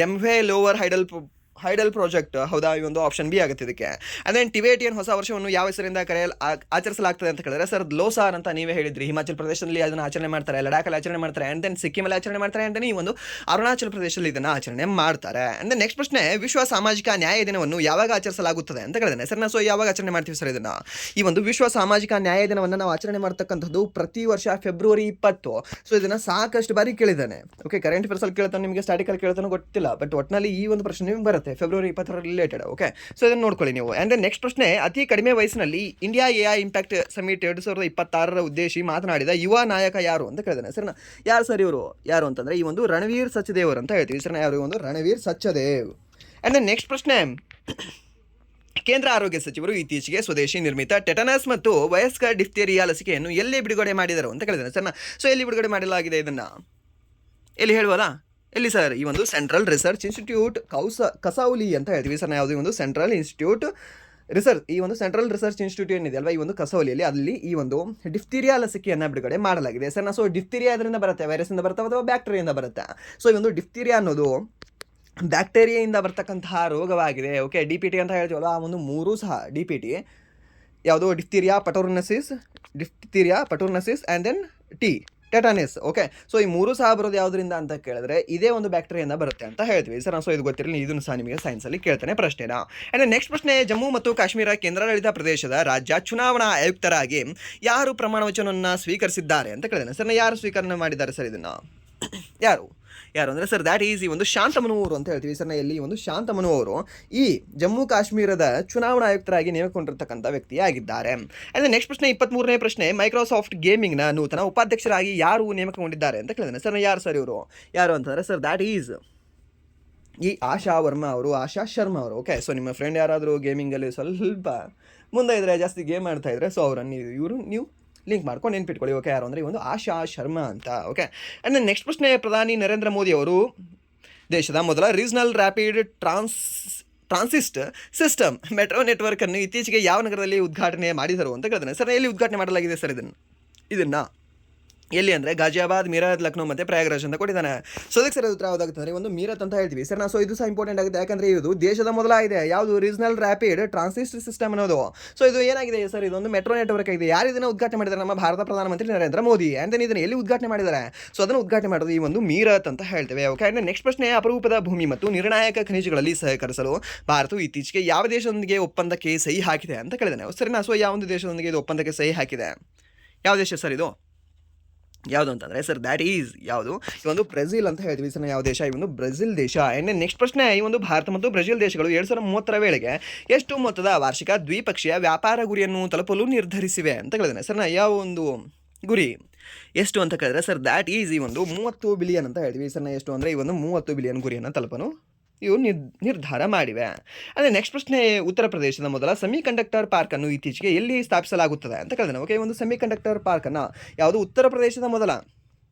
[SPEAKER 1] ಡೆಮ್ವೆ ಲೋವರ್ ಹೈಡಲ್ ಪ್ರಾಜೆಕ್ಟ್ ಹೌದಾ, ಈ ಒಂದು ಆಪ್ಷನ್ ಬಿ ಆಗುತ್ತೆ ಇದಕ್ಕೆ. ಅಂಡ್ ದೆನ್ ಟಿಬೇಟಿಯನ್ ಹೊಸ ವರ್ಷವನ್ನು ಯಾವ ಹೆಸರಿಂದ ಆಚರಿಸಲಾಗ್ತದೆ ಅಂತ ಕೇಳಿದ್ರೆ ಸರ್ ಲೋಸಾರ್ ಅಂತ ನೀವೇ ಹೇಳಿದ್ರಿ. ಹಿಮಾಚಲ್ ಪ್ರದೇಶದಲ್ಲಿ ಅದನ್ನು ಆಚರಣೆ ಮಾಡ್ತಾರೆ, ಲಡಾಖಲ್ಲಿ ಆಚರಣೆ ಮಾಡ್ತಾರೆ, ಅಂಡ್ ದೆನ್ ಸಿಕ್ಕಿಮಲ್ಲಿ ಆಚರಣೆ ಮಾಡ್ತಾರೆ, ಅಂಡ್ ಈ ಒಂದು ಅರುಣಾಚಲ ಪ್ರದೇಶದಲ್ಲಿ ಇದನ್ನು ಆಚರಣೆ ಮಾಡ್ತಾರೆ. ಅಂಡ್ ದೆನ್ ನೆಕ್ಸ್ಟ್ ಪ್ರಶ್ನೆ, ವಿಶ್ವ ಸಾಮಾಜಿಕ ನ್ಯಾಯ ದಿನವನ್ನು ಯಾವಾಗ ಆಚರಿಸಲಾಗುತ್ತದೆ ಅಂತ ಕೇಳಿದ್ರೆ ಸರ್ ಸೊ ಯಾವಾಗ ಆಚರಣೆ ಮಾಡ್ತೀವಿ ಸರ್ ಇದನ್ನ? ಈ ಒಂದು ವಿಶ್ವ ಸಾಮಾಜಿಕ ನ್ಯಾಯ ದಿನವನ್ನು ನಾವು ಆಚರಣೆ ಮಾಡ್ತಕ್ಕಂಥದ್ದು ಪ್ರತಿ ವರ್ಷ ಫೆಬ್ರವರಿ 20. ಸೊ ಇದನ್ನ ಸಾಕಷ್ಟು ಬಾರಿ ಕೇಳಿದ್ದಾನೆ. ಓಕೆ, ಕರೆಂಟ್ ಅಫೇರ್ಸ್ ಅಲ್ಲಿ ಕೇಳ್ತಾನೆ, ನಿಮಗೆ ಸ್ಟಾಟಿಕಲ್ ಕೇಳ್ತಾನೋ ಗೊತ್ತಿಲ್ಲ, ಬಟ್ ಒಟ್ಟಿನಲ್ಲಿ ಈ ಒಂದು ಪ್ರಶ್ನೆ ನಿಮ್ಗೆ ಬರುತ್ತೆ ಫೆಬ್ರವರಿ 20 ರಿಲೇಟೆಡ್. ಓಕೆ, ಸೊ ಇದನ್ನು ನೋಡ್ಕೊಳ್ಳಿ ನೀವು. ಅಂಡ್ ದೆನ್ ನೆಕ್ಸ್ಟ್ ಪ್ರಶ್ನೆ, ಅತಿ ಕಡಿಮೆ ವಯಸ್ಸಿನಲ್ಲಿ ಇಂಡಿಯಾ AI ಇಂಪ್ಯಾಕ್ಟ್ ಸಮಿಟ್ 2026 ಉದ್ದೇಶಿ ಮಾತನಾಡಿದ ಯುವ ನಾಯಕ ಯಾರು ಅಂತ ಕೇಳಿದಾನೆ ಸರ್. ಯಾರು ಸರ್ ಇವರು? ಯಾರು ಅಂತಂದ್ರೆ ಈ ಒಂದು ರಣವೀರ್ ಸಚ್ದೇವ್ ಅಂತ ಹೇಳ್ತೀವಿ ಸರ್. ಯಾರು? ಒಂದು Ranveer Sachdev. And then next ಪ್ರಶ್ನೆ, ಕೇಂದ್ರ ಆರೋಗ್ಯ ಸಚಿವರು ಇತ್ತೀಚೆಗೆ ಸ್ವದೇಶಿ ನಿರ್ಮಿತ ಟೆಟನಸ್ ಮತ್ತು ವಯಸ್ಕ ಡಿಫ್ತೇರಿಯಾ ಲಸಿಕೆಯನ್ನು ಎಲ್ಲಿ ಬಿಡುಗಡೆ ಮಾಡಿದರು ಅಂತ ಕೇಳಿದಾನೆ ಸರ್. ಸೊ ಎಲ್ಲಿ ಬಿಡುಗಡೆ ಮಾಡಲಾಗಿದೆ ಇದನ್ನ? ಎಲ್ಲಿ ಹೇಳ್ಬೋದಾ? ಎಲ್ಲಿ ಸರ್? ಈ ಒಂದು ಸೆಂಟ್ರಲ್ ರಿಸರ್ಚ್ ಇನ್ಸ್ಟಿಟ್ಯೂಟ್ ಕಸೌಲಿ ಅಂತ ಹೇಳ್ತೀವಿ ಸರ್. ಯಾವುದೇ ಒಂದು ಸೆಂಟ್ರಲ್ ಇನ್ಸ್ಟಿಟ್ಯೂಟ್ ರಿಸರ್ಚ್, ಈ ಒಂದು ಸೆಂಟ್ರಲ್ ರಿಸರ್ಚ್ ಇನ್ಸ್ಟಿಟ್ಯೂಟ್ ಏನಿದೆ ಅಲ್ವಾ, ಈ ಒಂದು ಕಸೌಲಿಯಲ್ಲಿ ಅಲ್ಲಿ ಈ ಒಂದು ಡಿಫ್ತೀರಿಯಾ ಲಸಿಕೆಯನ್ನು ಬಿಡುಗಡೆ ಮಾಡಲಾಗಿದೆ ಸರ್. ಸೊ ಡಿಫ್ತೀರಿಯಾ ಅದರಿಂದ ಬರುತ್ತೆ, ವೈರಸ್ಸಿಂದ ಬರುತ್ತೆ ಅಥವಾ ಬ್ಯಾಕ್ಟೀರಿಯಿಂದ ಬರುತ್ತೆ. ಸೊ ಈ ಒಂದು ಡಿಫ್ತೀರಿಯಾ ಅನ್ನೋದು ಬ್ಯಾಕ್ಟೀರಿಯಾಯಿಂದ ಬರ್ತಕ್ಕಂತಹ ರೋಗವಾಗಿದೆ. ಓಕೆ, DPT ಅಂತ ಹೇಳ್ತೀವಲ್ಲ, ಆ ಒಂದು ಮೂರೂ ಸಹ DPT ಯಾವುದು? ಡಿಫ್ತೀರಿಯಾ ಪಟೋರ್ನಸಿಸ್ ಆ್ಯಂಡ್ ದೆನ್ ಟೆಟಾನಿಸ್. ಓಕೆ, ಸೊ ಈ ಮೂರು ಸಹ ಬರೋದು ಯಾವುದರಿಂದ ಅಂತ ಕೇಳಿದ್ರೆ ಇದೇ ಒಂದು ಬ್ಯಾಕ್ಟೀರಿಯಿಂದ ಬರುತ್ತೆ ಅಂತ ಹೇಳ್ತೀವಿ ಸರ್. ಸೊ ಇದು ಗೊತ್ತಿರಲಿ, ಇದನ್ನು ಸಹ ನಿಮಗೆ ಸೈನ್ಸಲ್ಲಿ ಕೇಳ್ತಾನೆ ಪ್ರಶ್ನೆನ. ಆ್ಯಂಡ್ ನೆಕ್ಸ್ಟ್ ಪ್ರಶ್ನೆ, ಜಮ್ಮು ಮತ್ತು ಕಾಶ್ಮೀರ ಕೇಂದ್ರಾಡಳಿತ ಪ್ರದೇಶದ ರಾಜ್ಯ ಚುನಾವಣಾ ಆಯುಕ್ತರಾಗಿ ಯಾರು ಪ್ರಮಾಣ ವಚನವನ್ನು ಸ್ವೀಕರಿಸಿದ್ದಾರೆ ಅಂತ ಕೇಳಿದಾನೆ ಸರ್. ಯಾರು ಸ್ವೀಕರಣೆ ಮಾಡಿದ್ದಾರೆ ಸರ್ ಇದನ್ನು? ಯಾರು ಅಂದರೆ ಸರ್ ದ್ಯಾಟ್ ಈಸ್ ಈ ಒಂದು ಶಾಂತಮನು ಅವರು ಅಂತ ಹೇಳ್ತೀವಿ ಸರ್. ಎಲ್ಲಿ ಒಂದು ಶಾಂತಮನು ಅವರು ಈ ಜಮ್ಮು ಕಾಶ್ಮೀರದ ಚುನಾವಣಾ ಆಯುಕ್ತರಾಗಿ ನೇಮಕೊಂಡಿರ್ತಕ್ಕಂಥ ವ್ಯಕ್ತಿಯಾಗಿದ್ದಾರೆ. ಆ್ಯಂಡ್ ನೆಕ್ಸ್ಟ್ ಪ್ರಶ್ನೆ, 23ನೇ ಪ್ರಶ್ನೆ, ಮೈಕ್ರೋಸಾಫ್ಟ್ ಗೇಮಿಂಗ್ನ ನೂತನ ಉಪಾಧ್ಯಕ್ಷರಾಗಿ ಯಾರು ನೇಮಕಗೊಂಡಿದ್ದಾರೆ ಅಂತ ಕೇಳಿದಾನೆ ಸರ್. ಯಾರು ಸರ್ ಇವರು? ಯಾರು ಅಂತಂದರೆ ಸರ್ ದ್ಯಾಟ್ ಈಸ್ ಈ ಆಶಾ ಶರ್ಮಾ ಅವರು. ಓಕೆ, ಸೊ ನಿಮ್ಮ ಫ್ರೆಂಡ್ ಯಾರಾದರೂ ಗೇಮಿಂಗಲ್ಲಿ ಸ್ವಲ್ಪ ಮುಂದೆ ಇದ್ದರೆ, ಜಾಸ್ತಿ ಗೇಮ್ ಆಡ್ತಾ ಇದ್ರೆ, ಸೊ ಅವರನ್ನು ನೀವು ಲಿಂಕ್ ಮಾಡ್ಕೊಂಡು ನೆನ್ಪಿಟ್ಕೊಳ್ಳಿ. ಓಕೆ, ಯಾರು ಅಂದರೆ ಈ ಒಂದು ಆಶಾ ಶರ್ಮಾ ಅಂತ. ಓಕೆ, ಆ್ಯಂಡ್ ನೆಕ್ಸ್ಟ್ ಪ್ರಶ್ನೆ, ಪ್ರಧಾನಿ ನರೇಂದ್ರ ಮೋದಿ ಅವರು ದೇಶದ ಮೊದಲ ರೀಜನಲ್ ರ್ಯಾಪಿಡ್ ಟ್ರಾನ್ಸಿಸ್ಟ್ ಸಿಸ್ಟಮ್ ಮೆಟ್ರೋ ನೆಟ್ವರ್ಕನ್ನು ಇತ್ತೀಚೆಗೆ ಯಾವ ನಗರದಲ್ಲಿ ಉದ್ಘಾಟನೆ ಮಾಡಿದರು ಅಂತ ಕೇಳಿದಾನೆ ಸರ್. ಎಲ್ಲಿ ಉದ್ಘಾಟನೆ ಮಾಡಲಾಗಿದೆ ಸರ್ ಇದನ್ನು? ಎಲ್ಲಿ ಅಂದರೆ ಗಾಜಿಯಾಬಾದ್, ಮೀರತ್, ಲಕ್ನೋ ಮತ್ತು ಪ್ರಯಾಗ್ರಾಜ್ ಅಂತ ಕೊಟ್ಟಿದ್ದಾನೆ. ಸೊ ಅದಕ್ಕೆ ಸರ್ ಉತ್ತರ ಯಾವುದಾಗುತ್ತೆ ಅಂದರೆ ಒಂದು ಮೀರತ್ ಅಂತ ಹೇಳ್ತೀವಿ ಸರ್. ಸೊ ಇದು ಸಹ ಇಂಪಾರ್ಟೆಂಟ್ ಆಗುತ್ತೆ, ಯಾಕಂದರೆ ಇದು ದೇಶದ ಮೊದಲ ಇದೆ ಯಾವುದು ರೀಜನಲ್ ರ್ಯಾಪಿಡ್ ಟ್ರಾನ್ಸಿಸ್ಟ್ ಸಿಸ್ಟಮ್ ಅನ್ನೋದು. ಸೊ ಇದು ಏನಾಗಿದೆ ಸರ್? ಇದೊಂದು ಮೆಟ್ರೋ ನೆಟ್ವರ್ಕ್ ಆಗಿದೆ. ಯಾರು ಇದನ್ನು ಉದ್ಘಾಟನೆ ಮಾಡಿದ್ದಾರೆ? ನಮ್ಮ ಭಾರತ ಪ್ರಧಾನಮಂತ್ರಿ ನರೇಂದ್ರ ಮೋದಿ. ಆ್ಯಂಡ್ ದೆನ್ ಇದನ್ನು ಎಲ್ಲಿ ಉದ್ಘಾಟನೆ ಮಾಡಿದ್ದಾರೆ? ಸೊ ಅದನ್ನು ಉದ್ಘಾಟನೆ ಮಾಡೋದು ಈ ಒಂದು ಮೀರತ್ ಅಂತ ಹೇಳ್ತೇವೆ. ಓಕೆ, ಆ್ಯಂಡ್ ನೆಕ್ಸ್ಟ್ ಪ್ರಶ್ನೆ, ಅಪರೂಪದ ಭೂಮಿ ಮತ್ತು ನಿರ್ಣಾಯಕ ಖನಿಜಗಳಲ್ಲಿ ಸಹಕರಿಸಲು ಭಾರತವು ಇತ್ತೀಚೆಗೆ ಯಾವ ದೇಶದೊಂದಿಗೆ ಒಪ್ಪಂದಕ್ಕೆ ಸಹಿ ಹಾಕಿದೆ ಅಂತ ಕೇಳಿದ್ದಾನೆ ಸರಿನಾ. ಸೊ ಯಾವ ಒಂದು ದೇಶದೊಂದಿಗೆ ಇದು ಒಪ್ಪಂದಕ್ಕೆ ಸಹಿ ಹಾಕಿದೆ? ಯಾವ ದೇಶ ಸರ್ ಇದು? ಯಾವುದು ಅಂತಂದರೆ ಸರ್ ದ್ಯಾಟ್ ಈಸ್ ಯಾವುದು? ಈ ಒಂದು ಬ್ರೆಜಿಲ್ ಅಂತ ಹೇಳ್ತೀವಿ ಸರ್. ಯಾವ ದೇಶ? ಈ ಒಂದು ಬ್ರೆಜಿಲ್ ದೇಶ. ಆ್ಯಂಡ್ ನೆಕ್ಸ್ಟ್ ಪ್ರಶ್ನೆ, ಈ ಒಂದು ಭಾರತ ಮತ್ತು ಬ್ರೆಜಿಲ್ ದೇಶಗಳು 2030 ವೇಳೆಗೆ ಎಷ್ಟು ಮೊತ್ತದ ವಾರ್ಷಿಕ ದ್ವಿಪಕ್ಷೀಯ ವ್ಯಾಪಾರ ಗುರಿಯನ್ನು ತಲುಪಲು ನಿರ್ಧರಿಸಿವೆ ಅಂತ ಕೇಳಿದಾನೆ ಸರ್. ಯಾವ ಒಂದು ಗುರಿ ಎಷ್ಟು ಅಂತ ಕೇಳಿದ್ರೆ ಸರ್ ದ್ಯಾಟ್ ಈಸ್ ಈ ಒಂದು 30 ಬಿಲಿಯನ್ ಅಂತ ಹೇಳ್ತೀವಿ ಸರ್. ಎಷ್ಟು ಅಂದರೆ ಈ ಒಂದು 30 ಬಿಲಿಯನ್ ಗುರಿಯನ್ನು ತಲುಪಲು ಇವು ನಿರ್ಧಾರ ಮಾಡಿವೆ. ಅಂದರೆ ನೆಕ್ಸ್ಟ್ ಪ್ರಶ್ನೆ, ಉತ್ತರ ಪ್ರದೇಶದ ಮೊದಲ ಸೆಮಿಕಂಡಕ್ಟರ್ ಪಾರ್ಕನ್ನು ಇತ್ತೀಚೆಗೆ ಎಲ್ಲಿ ಸ್ಥಾಪಿಸಲಾಗುತ್ತದೆ ಅಂತ ಕೇಳಿದಾನೆ. ಓಕೆ, ಒಂದು ಸೆಮಿಕಂಡಕ್ಟರ್ ಪಾರ್ಕನ್ನು ಯಾವುದು? ಉತ್ತರ ಪ್ರದೇಶದ ಮೊದಲ,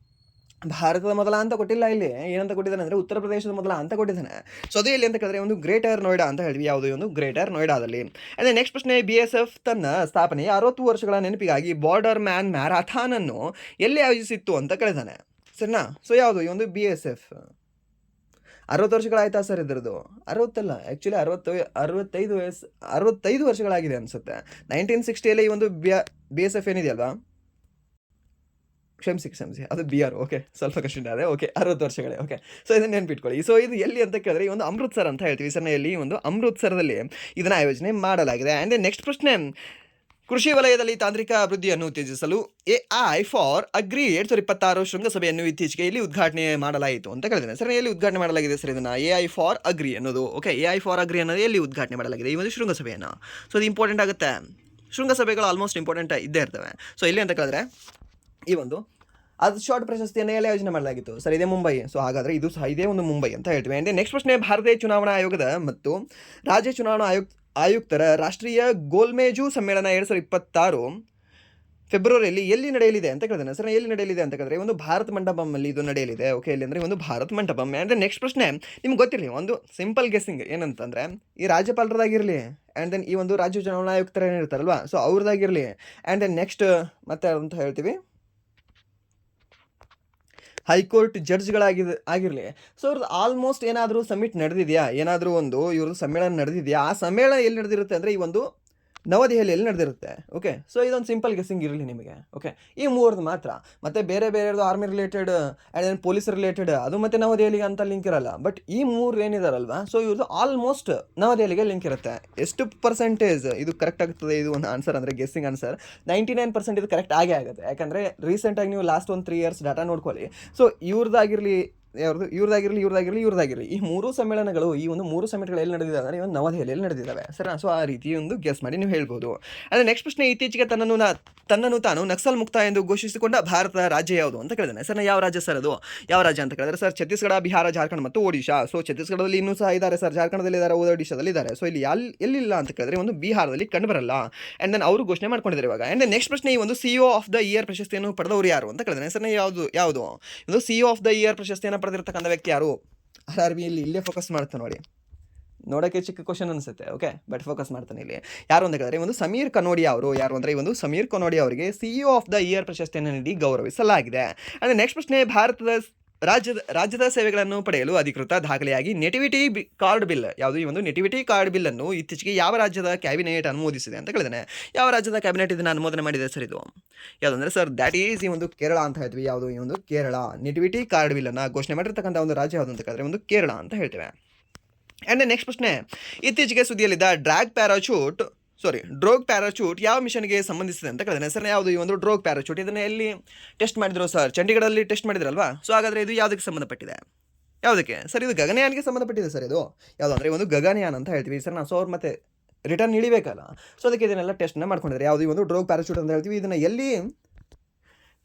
[SPEAKER 1] ಭಾರತದ ಮೊದಲ ಅಂತ ಕೊಟ್ಟಿಲ್ಲ. ಇಲ್ಲಿ ಏನಂತ ಕೊಟ್ಟಿದ್ದಾನೆ ಅಂದರೆ ಉತ್ತರ ಪ್ರದೇಶದ ಮೊದಲ ಅಂತ ಕೊಟ್ಟಿದ್ದಾನೆ. ಸೊ ಅದು ಎಲ್ಲಿ ಅಂತ ಕೇಳಿದ್ರೆ ಒಂದು ಗ್ರೇಟರ್ ನೋಯ್ಡಾ ಅಂತ ಹೇಳ್ತೀವಿ. ಯಾವುದು? ಒಂದು ಗ್ರೇಟರ್ ನೋಯ್ಡಾದಲ್ಲಿ. ಅಂದರೆ ನೆಕ್ಸ್ಟ್ ಪ್ರಶ್ನೆ, BSF ತನ್ನ ಸ್ಥಾಪನೆಯ 60 ವರ್ಷಗಳ ನೆನಪಿಗಾಗಿ ಬಾರ್ಡರ್ ಮ್ಯಾನ್ ಮ್ಯಾರಾಥಾನ್ ಅನ್ನು ಎಲ್ಲಿ ಆಯೋಜಿಸಿತ್ತು ಅಂತ ಕೇಳಿದಾನೆ ಸರಿನಾ. ಸೊ ಯಾವುದು? ಈ ಒಂದು BSF 60 ವರ್ಷಗಳಾಯ್ತಾ ಸರ್ ಇದ್ರದ್ದು? 60 ಅಲ್ಲ, ಆ್ಯಕ್ಚುಲಿ 65 ವರ್ಷಗಳಾಗಿದೆ ಅನಿಸುತ್ತೆ. 1960 ಈ ಒಂದು BSF ಏನಿದೆಯಲ್ವಾ, ಕ್ಷಮಿಸಿ ಅದು BR. ಓಕೆ, ಸ್ವಲ್ಪ ಕಷ್ಟ ಅದೇ. ಓಕೆ, 60 ವರ್ಷಗಳೇ. ಓಕೆ, ಸೊ ಇದನ್ನು ನೆನ್ಪಿಟ್ಕೊಳ್ಳಿ. ಸೊ ಇದು ಎಲ್ಲಿ ಅಂತ ಕೇಳಿದ್ರೆ ಈ ಒಂದು ಅಮೃತ್ಸರ್ ಅಂತ ಹೇಳ್ತೀವಿ ಸರ್. ಎಲ್ಲಿ ಒಂದು ಅಮೃತ್ಸರದಲ್ಲಿ ಇದನ್ನು ಆಯೋಜನೆ ಮಾಡಲಾಗಿದೆ. ಆ್ಯಂಡ್ ನೆಕ್ಸ್ಟ್ ಪ್ರಶ್ನೆ, ಕೃಷಿ ವಲಯದಲ್ಲಿ ತಾಂತ್ರಿಕ ಅಭಿವೃದ್ಧಿಯನ್ನು ಉತ್ತೇಜಿಸಲು AI ಫಾರ್ ಅಗ್ರಿ 2026 ಶೃಂಗಸಭೆಯನ್ನು ಇತ್ತೀಚೆಗೆ ಎಲ್ಲಿ ಉದ್ಘಾಟನೆ ಮಾಡಲಾಯಿತು ಅಂತ ಕೇಳಿದ್ದೇನೆ ಸರ್. ಎಲ್ಲಿ ಉದ್ಘಾಟನೆ ಮಾಡಲಾಗಿದೆ ಸರ್ ಇದನ್ನು? AI ಫಾರ್ ಅಗ್ರಿ ಅನ್ನೋದು. ಓಕೆ, AI ಫಾರ್ ಅಗ್ರಿ ಅನ್ನೋದು ಎಲ್ಲಿ ಉದ್ಘಾಟನೆ ಮಾಡಲಾಗಿದೆ? ಈ ಒಂದು ಶೃಂಗಸಭೆಯನ್ನು. ಸೊ ಅದು ಇಂಪಾರ್ಟೆಂಟ್ ಆಗುತ್ತೆ. ಶೃಂಗಸಭೆಗಳು ಆಲ್ಮೋಸ್ಟ್ ಇಂಪಾರ್ಟೆಂಟ್ ಇದ್ದೇ ಇರ್ತವೆ. ಸೊ ಎಲ್ಲಿ ಅಂತ ಕೇಳಿದ್ರೆ ಈ ಒಂದು ಅದು ಶಾರ್ಟ್ ಪ್ರಶಸ್ತಿಯನ್ನು ಎಲ್ಲ ಯೋಜನೆ ಮಾಡಲಾಗಿತ್ತು ಸರ್. ಇದೇ ಮುಂಬೈ. ಸೊ ಹಾಗಾದರೆ ಇದು ಸಹ ಇದೇ ಒಂದು ಮುಂಬೈ ಅಂತ ಹೇಳ್ತೀವಿ. ಆ್ಯಂಡ್ ನೆಕ್ಸ್ಟ್ ಪ್ರಶ್ನೆ, ಭಾರತೀಯ ಚುನಾವಣಾ ಆಯೋಗದ ಮತ್ತು ರಾಜ್ಯ ಚುನಾವಣಾ ಆಯುಕ್ತರ ರಾಷ್ಟ್ರೀಯ ಗೋಲ್ಮೇಜು ಸಮ್ಮೇಳನ 2026 ಫೆಬ್ರವರಿಯಲ್ಲಿ ಎಲ್ಲಿ ನಡೆಯಲಿದೆ ಅಂತ ಕೇಳಿದಾನೆ ಸರ್. ಎಲ್ಲಿ ನಡೆಯಲಿದೆ ಅಂತ ಕೇಳಿದ್ರೆ ಒಂದು ಭಾರತ್ ಮಂಟಪಮಲ್ಲಿ ಇದು ನಡೆಯಲಿದೆ. ಓಕೆ, ಎಲ್ಲಿ ಅಂದರೆ ಒಂದು ಭಾರತ್ ಮಂಟಪಮ್. ಆ್ಯಂಡ್ ನೆಕ್ಸ್ಟ್ ಪ್ರಶ್ನೆ, ನಿಮ್ಗೆ ಗೊತ್ತಿರಲಿ ಒಂದು ಸಿಂಪಲ್ ಗೆಸ್ಸಿಂಗ್ ಏನಂತಂದರೆ ಈ ರಾಜ್ಯಪಾಲರದಾಗಿರಲಿ, ಆ್ಯಂಡ್ ದೆನ್ ಈ ಒಂದು ರಾಜ್ಯ ಚುನಾವಣಾ ಆಯುಕ್ತರ ಏನಿರ್ತಾರಲ್ವಾ, ಸೊ ಅವ್ರದ್ದಾಗಿರಲಿ, ಆ್ಯಂಡ್ ದೆನ್ ನೆಕ್ಸ್ಟ್ ಮತ್ತೆ ಅಂತ ಹೇಳ್ತೀವಿ ಹೈಕೋರ್ಟ್ ಆಗಿರಲಿ, ಸೊ ಅವ್ರದ್ದು ಆಲ್ಮೋಸ್ಟ್ ಏನಾದರೂ ಸಮ್ಮಿಟ್ ನಡೆದಿದೆಯಾ, ಏನಾದರೂ ಒಂದು ಇವ್ರದ್ದು ಸಮ್ಮೇಳನ ನಡೆದಿದೆಯಾ, ಆ ಸಮ್ಮೇಳನ ಎಲ್ಲಿ ನಡೆದಿರುತ್ತೆ ಅಂದರೆ ಈ ಒಂದು ನವದೆಹಲಿಯಲ್ಲಿ ನಡೆದಿರುತ್ತೆ. ಓಕೆ, ಸೊ ಇದೊಂದು ಸಿಂಪಲ್ ಗೆಸ್ಸಿಂಗ್ ಇರಲಿ ನಿಮಗೆ. ಓಕೆ, ಈ ಮೂರದ್ದು ಮಾತ್ರ, ಮತ್ತು ಬೇರೆದು army related and police related ಅದು ಮತ್ತು ನವದೆಹಲಿಗೆ ಅಂತ ಲಿಂಕ್ ಇರಲ್ಲ. ಬಟ್ ಈ ಮೂರು ಏನಿದಾರಲ್ವಾ, ಸೊ ಇವ್ರದ್ದು ಆಲ್ಮೋಸ್ಟ್ ನವದೆಹಲಿಗೆ ಲಿಂಕ್ ಇರುತ್ತೆ. ಎಷ್ಟು ಪರ್ಸೆಂಟೇಜ್ ಇದು ಕರೆಕ್ಟ್ ಆಗ್ತದೆ, ಇದು ಒಂದು ಆನ್ಸರ್ ಅಂದರೆ ಗೆಸ್ಸಿಂಗ್ ಆನ್ಸರ್ 99% ಇದು ಕರೆಕ್ಟ್ ಆಗೇ ಆಗುತ್ತೆ. ಯಾಕಂದರೆ ರೀಸೆಂಟಾಗಿ ನೀವು ಲಾಸ್ಟ್ ಒಂದು 3 years ಡಾಟಾ ನೋಡ್ಕೊಳ್ಳಿ. ಸೊ ಇವ್ರದ್ದಾಗಿರಲಿ ಇವ್ರದ್ದಾಗಿರಲಿ ಈ ಮೂರು ಸಮ್ಮೇಳನಗಳು, ಈ ಒಂದು ಮೂರು ಸಮ್ಮಿಟ್ಗಳು ಎಲ್ಲಿ ನಡೆದಿದೆ ಅಂದರೆ ಇವತ್ತು ನವದೆಹಲಿಯಲ್ಲಿ ನಡೆದಿದ್ದಾವೆ. ಸರ್, ಸೊ ಆ ರೀತಿ ಒಂದು ಗೆಸ್ ಮಾಡಿ ನೀವು ಹೇಳ್ಬೋದು. ಅಂದರೆ ನೆಕ್ಸ್ಟ್ ಪ್ರಶ್ನೆ, ಇತ್ತೀಚೆಗೆ ತನ್ನನ್ನು ತಾನು ನಕ್ಸಲ್ ಮುಕ್ತ ಎಂದು ಘೋಷಿಸಿಕೊಂಡ ಭಾರತದ ರಾಜ್ಯ ಯಾವುದು ಅಂತ ಕೇಳಿದಾನೆ. ಸರ್, ಯಾವ ರಾಜ್ಯ ಸರ್ ಅದು? ಯಾವ ರಾಜ್ಯ ಅಂತ ಕೇಳಿದ್ರೆ ಸರ್, ಛತ್ತೀಸ್ಗಢ, ಬಿಹಾರ, ಜಾರ್ಖಂಡ್ ಮತ್ತು ಒಡಿಶಾ. ಸೊ ಛತ್ತೀಸ್ಗಢದಲ್ಲಿ ಇನ್ನೂ ಸಹ ಇದ್ದಾರೆ ಸರ್, ಜಾರ್ಖಂಡದಲ್ಲಿ ಇದ್ದಾರೆ, ಒಡಿಶಾದಲ್ಲಿ ಇದ್ದಾರೆ. ಸೊ ಇಲ್ಲಿ ಎಲ್ಲಿಲ್ಲ ಅಂತ ಕೇಳಿದ್ರೆ ಒಂದು ಬಿಹಾರದಲ್ಲಿ ಕಂಡು ಬರಲ್ಲ. ಆ್ಯಂಡ್ ದೆನ್ ಅವರು ಘೋಷಣೆ ಮಾಡ್ಕೊಂಡಿದ್ದಾರೆ ಇವಾಗ. ಆ್ಯಂಡ್ ನೆಕ್ಸ್ಟ್ ಪ್ರಶ್ನೆ, ಈ ಒಂದು CEO ಆಫ್ ದ ಇಯರ್ ಪ್ರಶಸ್ತಿಯನ್ನು ಪಡೆದವರು ಯಾರು ಅಂತ ಕೇಳಿದಾನೆ. ಸರ್, ಯಾವುದು ಒಂದು CEO ಆಫ್ ದ ಇಯರ್ ಪ್ರಶಸ್ತಿಯನ್ನು ಪಡೆದಿರ್ತಕ್ಕಂಥ ವ್ಯಕ್ತಿ ಯಾರು? RRB ಇಲ್ಲೇ ಫೋಕಸ್ ಮಾಡ್ತಾನೆ ನೋಡಿ, ನೋಡೋಕ್ಕೆ ಚಿಕ್ಕ ಕ್ವಶನ್ ಅನಿಸುತ್ತೆ. ಓಕೆ, ಬಟ್ ಫೋಕಸ್ ಮಾಡ್ತಾನೆ ಇಲ್ಲಿ. ಯಾರು ಅಂತ ಕೇಳಿದ್ರೆ ಒಂದು ಸಮೀರ್ ಕನೋಡಿಯಾ ಅವರು. ಯಾರು ಅಂದರೆ ಒಂದು ಸಮೀರ್ ಕನೋಡಿಯಾ ಅವರಿಗೆ CEO ಆಫ್ ದ ಇಯರ್ ಪ್ರಶಸ್ತಿಯನ್ನು ನೀಡಿ ಗೌರವಿಸಲಾಗಿದೆ. ಅಂದರೆ ನೆಕ್ಸ್ಟ್ ಪ್ರಶ್ನೆ, ಭಾರತದ ರಾಜ್ಯದ ಸೇವೆಗಳನ್ನು ಪಡೆಯಲು ಅಧಿಕೃತ ದಾಖಲೆಯಾಗಿ ನೆಟಿವಿಟಿ ಕಾರ್ಡ್ ಬಿಲ್ ಯಾವುದು? ಈ ಒಂದು ನೆಟಿವಿಟಿ ಕಾರ್ಡ್ ಬಿಲ್ ಅನ್ನು ಇತ್ತೀಚೆಗೆ ಯಾವ ರಾಜ್ಯದ ಕ್ಯಾಬಿನೆಟ್ ಅನುಮೋದಿಸಿದೆ ಅಂತ ಕೇಳಿದಾನೆ. ಯಾವ ರಾಜ್ಯದ ಕ್ಯಾಬಿನೆಟ್ ಇದನ್ನು ಅನುಮೋದನೆ ಮಾಡಿದೆ ಸರ್? ಇದು ಯಾವುದಂದ್ರೆ ಸರ್, ದ್ಯಾಟ್ ಈಸ್ ಈ ಒಂದು ಕೇರಳ ಅಂತ ಹೇಳ್ತೀವಿ. ಯಾವುದು? ಈ ಒಂದು ಕೇರಳ. ನೆಟಿವಿಟಿ ಕಾರ್ಡ್ ಬಿಲ್ ಅನ್ನು ಘೋಷಣೆ ಮಾಡಿರ್ತಕ್ಕಂಥ ಒಂದು ರಾಜ್ಯ ಯಾವುದು ಅಂತ ಕೇಳಿದ್ರೆ ಒಂದು ಕೇರಳ ಅಂತ ಹೇಳ್ತೇವೆ. ಆ್ಯಂಡ್ ನೆಕ್ಸ್ಟ್ ಪ್ರಶ್ನೆ, ಇತ್ತೀಚೆಗೆ ಸುದ್ದಿಯಲ್ಲಿದ್ದ ಡ್ರೋಗ್ ಪ್ಯಾರಾಚೂಟ್ ಯಾವ ಮಿಷನ್ಗೆ ಸಂಬಂಧಿಸಿದೆ ಅಂತ ಕೇಳಿದ್ರೆ ಸರ್, ಯಾವುದು ಈ ಒಂದು ಡ್ರೋಗ್ ಪ್ಯಾರಾಚೂಟ್? ಇದನ್ನು ಎಲ್ಲಿ ಟೆಸ್ಟ್ ಮಾಡಿದ್ರು ಸರ್? ಚಂಡೀಗಢಲ್ಲಿ ಟೆಸ್ಟ್ ಮಾಡಿದ್ರಲ್ವಾ? ಸೊ ಹಾಗಾದರೆ ಇದು ಯಾವುದಕ್ಕೆ ಸಂಬಂಧಪಟ್ಟಿದೆ? ಯಾವುದಕ್ಕೆ ಸರ್? ಇದು ಗಗನಯಾನ್ಗೆ ಸಂಬಂಧಪಟ್ಟಿದೆ ಸರ್. ಇದು ಯಾವುದು ಅಂದರೆ ಒಂದು ಗಗನಯಾನ್ ಅಂತ ಹೇಳ್ತೀವಿ ಸರ್. ನಾವು ಸೊ ಅವ್ರು ಮತ್ತೆ ರಿಟರ್ನ್ ಇಳಿಬೇಕಲ್ಲ, ಸೊ ಅದಕ್ಕೆ ಇದನ್ನೆಲ್ಲ ಟೆಸ್ಟ್ನ ಮಾಡ್ಕೊಂಡಿದ್ದಾರೆ. ಯಾವುದು? ಈ ಒಂದು ಡ್ರೋಗ್ ಪ್ಯಾರಾಚೂಟ್ ಅಂತ ಹೇಳ್ತೀವಿ. ಇದನ್ನು ಎಲ್ಲಿ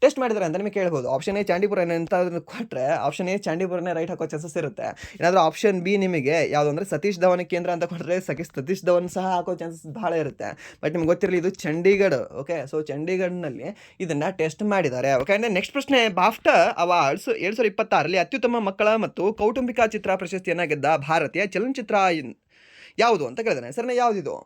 [SPEAKER 1] ಟೆಸ್ಟ್ ಮಾಡಿದ್ದಾರೆ ಅಂತ ನಿಮಗೆ ಕೇಳ್ಬೋದು. ಆಪ್ಷನ್ ಎ ಚಾಂಡೀಪುರ ಅಂತ ಕೊಟ್ಟರೆ ಆಪ್ಷನ್ ಎ ಚಾಂಡೀಪುರನೇ ರೈಟ್ ಹಾಕೋ ಚಾನ್ಸಸ್ ಇರುತ್ತೆ. ಏನಾದರೂ ಆಪ್ಷನ್ ಬಿ ನಿಮಗೆ ಯಾವುದು ಅಂದರೆ ಸತೀಶ್ ಧವನ್ ಕೇಂದ್ರ ಅಂತ ಕೊಟ್ಟರೆ ಸತೀಶ್ ಧವನ್ ಸಹ ಹಾಕೋ ಚಾನ್ಸಸ್ ಭಾಳ ಇರುತ್ತೆ. ಬಟ್ ನಿಮ್ಗೆ ಗೊತ್ತಿರಲಿ, ಇದು ಚಂಡೀಗಢ. ಓಕೆ, ಸೊ ಚಂಡೀಗಢನಲ್ಲಿ ಇದನ್ನು ಟೆಸ್ಟ್ ಮಾಡಿದ್ದಾರೆ. ಓಕೆ, ಅಂದರೆ ನೆಕ್ಸ್ಟ್ ಪ್ರಶ್ನೆ, ಬಾಫ್ಟಾ ಅವಾರ್ಡ್ಸ್ 2026ರಲ್ಲಿ ಅತ್ಯುತ್ತಮ ಮಕ್ಕಳ ಮತ್ತು ಕೌಟುಂಬಿಕ ಚಿತ್ರ ಪ್ರಶಸ್ತಿಯನ್ನು ಗೆದ್ದ ಭಾರತೀಯ ಚಲನಚಿತ್ರ ಯಾವುದು ಅಂತ ಕೇಳಿದಾನೆ. ಸರ್, ಯಾವುದಿದು?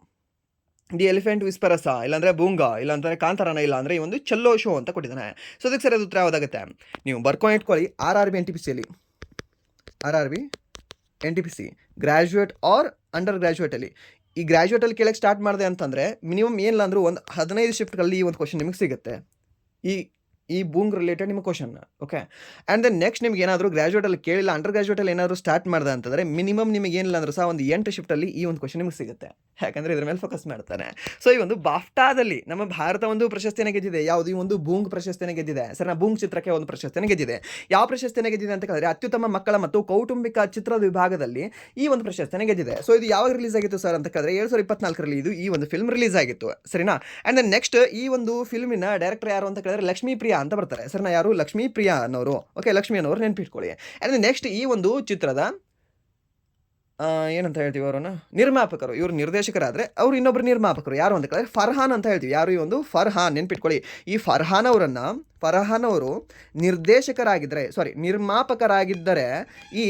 [SPEAKER 1] ದಿ ಎಲಿಫೆಂಟ್ ವಿಸ್ಪರಸ, ಇಲ್ಲಾಂದರೆ ಬೂಂಗಾ, ಇಲ್ಲಾಂದರೆ ಕಾಂತಾರನ, ಇಲ್ಲ ಅಂದರೆ ಈ ಒಂದು ಚಲ್ಲೋ ಶೋ ಅಂತ ಕೊಟ್ಟಿದ್ದಾನೆ. ಸೊ ಅದಕ್ಕೆ ಸರಿ ಉತ್ತರ ಯಾವುದಾಗುತ್ತೆ? ನೀವು ಬರ್ಕೊಂಡು ಇಟ್ಕೊಳ್ಳಿ. RRB NTPC graduate or under ಗ್ರ್ಯಾಜುಯೇಟಲ್ಲಿ. ಈ ಗ್ರ್ಯಾಜುಯೇಟಲ್ಲಿ ಕೇಳಕ್ಕೆ ಸ್ಟಾರ್ಟ್ ಮಾಡಿದೆ ಅಂತಂದರೆ ಮಿನಿಮಮ್ ಏನಿಲ್ಲ ಅಂದರೂ ಒಂದು 15 ಶಿಫ್ಟ್ಗಳಲ್ಲಿ ಈ ಒಂದು ಕ್ವಶನ್ ನಿಮಗೆ ಸಿಗುತ್ತೆ. ಈ ಬೂಂಗ್ ರಿಲೇಟೆಡ್ ನಿಮ್ಮ question. Okay, and then next ನಿಮ್ಗೆ ಏನಾದರೂ ಗ್ರ್ಯಾಜುಯೇಟಲ್ಲಿ ಕೇಳಿಲ್ಲ, ಅಂಡರ್ ಗ್ರ್ಯಾಜುಯೇಟಲ್ಲಿ ಏನಾದರೂ ಸ್ಟಾರ್ಟ್ ಮಾಡಿದೆ ಅಂತಂದರೆ ಮಿನಿಮಮ್ ನಿಮಗೆ ಏನಿಲ್ಲ ಅಂದರೂ ಸಹ ಒಂದು 8 ಶಿಫ್ಟಲ್ಲಿ ಈ ಒಂದು ಕ್ವಶನ್ ನಿಮಗೆ ಸಿಗುತ್ತೆ. ಯಾಕಂದರೆ ಇದ್ರ ಮೇಲೆ ಫೋಕಸ್ ಮಾಡ್ತಾನೆ. ಸೊ ಈ ಒಂದು ಬಾಫ್ಟಾದಲ್ಲಿ ನಮ್ಮ ಭಾರತ ಒಂದು ಪ್ರಶಸ್ತಿಯನ್ನು ಗೆದ್ದಿದೆ. ಯಾವುದು? ಈ ಒಂದು ಬೂಂಗ್ ಪ್ರಶಸ್ತಿಯನ್ನು ಗೆದ್ದಿದೆ ಸರ್. ಬೂಂಗ್ ಚಿತ್ರಕ್ಕೆ ಒಂದು ಪ್ರಶಸ್ತಿಯನ್ನು ಗೆದ್ದಿದೆ. ಯಾವ ಪ್ರಶಸ್ತಿಯನ್ನು ಗೆದ್ದಿದೆ ಅಂತ ಕೇಳಿದ್ರೆ ಅತ್ಯುತ್ತಮ ಮಕ್ಕಳ ಮತ್ತು ಕೌಟುಂಬಿಕ ಚಿತ್ರದ ವಿಭಾಗದಲ್ಲಿ ಈ ಒಂದು ಪ್ರಶಸ್ತಿಯನ್ನು ಗೆದ್ದಿದೆ. ಸೊ ಇದು ಯಾವಾಗ ರಿಲೀಸ್ ಆಗಿತ್ತು ಸರ್ ಅಂತ ಕೇಳಿದ್ರೆ 2024ರಲ್ಲಿ ಇದು ಈ ಒಂದು ಫಿಲ್ಮ್ ರಿಲೀಸ್ ಆಗಿತ್ತು. ಸರಿನಾ? ಆ್ಯಂಡ್ ದೆನ್ ನೆಕ್ಸ್ಟ್, ಈ ಒಂದು ಫಿಲ್ಮಿನ ಡೈರೆಕ್ಟರ್ ಯಾರು ಅಂತ ಕೇಳಿದ್ರೆ ಲಕ್ಷ್ಮೀ ಪ್ರಿಯಾ ಅಂತ ಬರ್ತಾರೆ ಸರ್. ಯಾರು? ಲಕ್ಷ್ಮೀ ಪ್ರಿಯಾ ಅನ್ನೋರು. ಓಕೆ, ಲಕ್ಷ್ಮೀ ಅನ್ನೋರು ನೆನ್ಪಿಟ್ಕೊಳ್ಳಿ. ಆ್ಯಂಡ್ ನೆಕ್ಸ್ಟ್, ಈ ಒಂದು ಚಿತ್ರದ ಏನಂತ ಹೇಳ್ತೀವಿ ಅವರನ್ನು? ನಿರ್ಮಾಪಕರು. ಇವರು ನಿರ್ದೇಶಕರಾದರೆ ಅವರು ಇನ್ನೊಬ್ಬರು ನಿರ್ಮಾಪಕರು. ಯಾರು ಅಂತ ಕೇಳಿದ್ರೆ ಫರ್ಹಾನ್ ಅಂತ ಹೇಳ್ತೀವಿ. ಯಾರು? ಈ ಒಂದು ಫರ್ಹಾನ್. ನೆನ್ಪಿಟ್ಕೊಳ್ಳಿ. ಈ ಫರ್ಹಾನ್ ಅವರು ನಿರ್ಮಾಪಕರಾಗಿದ್ದರೆ ಈ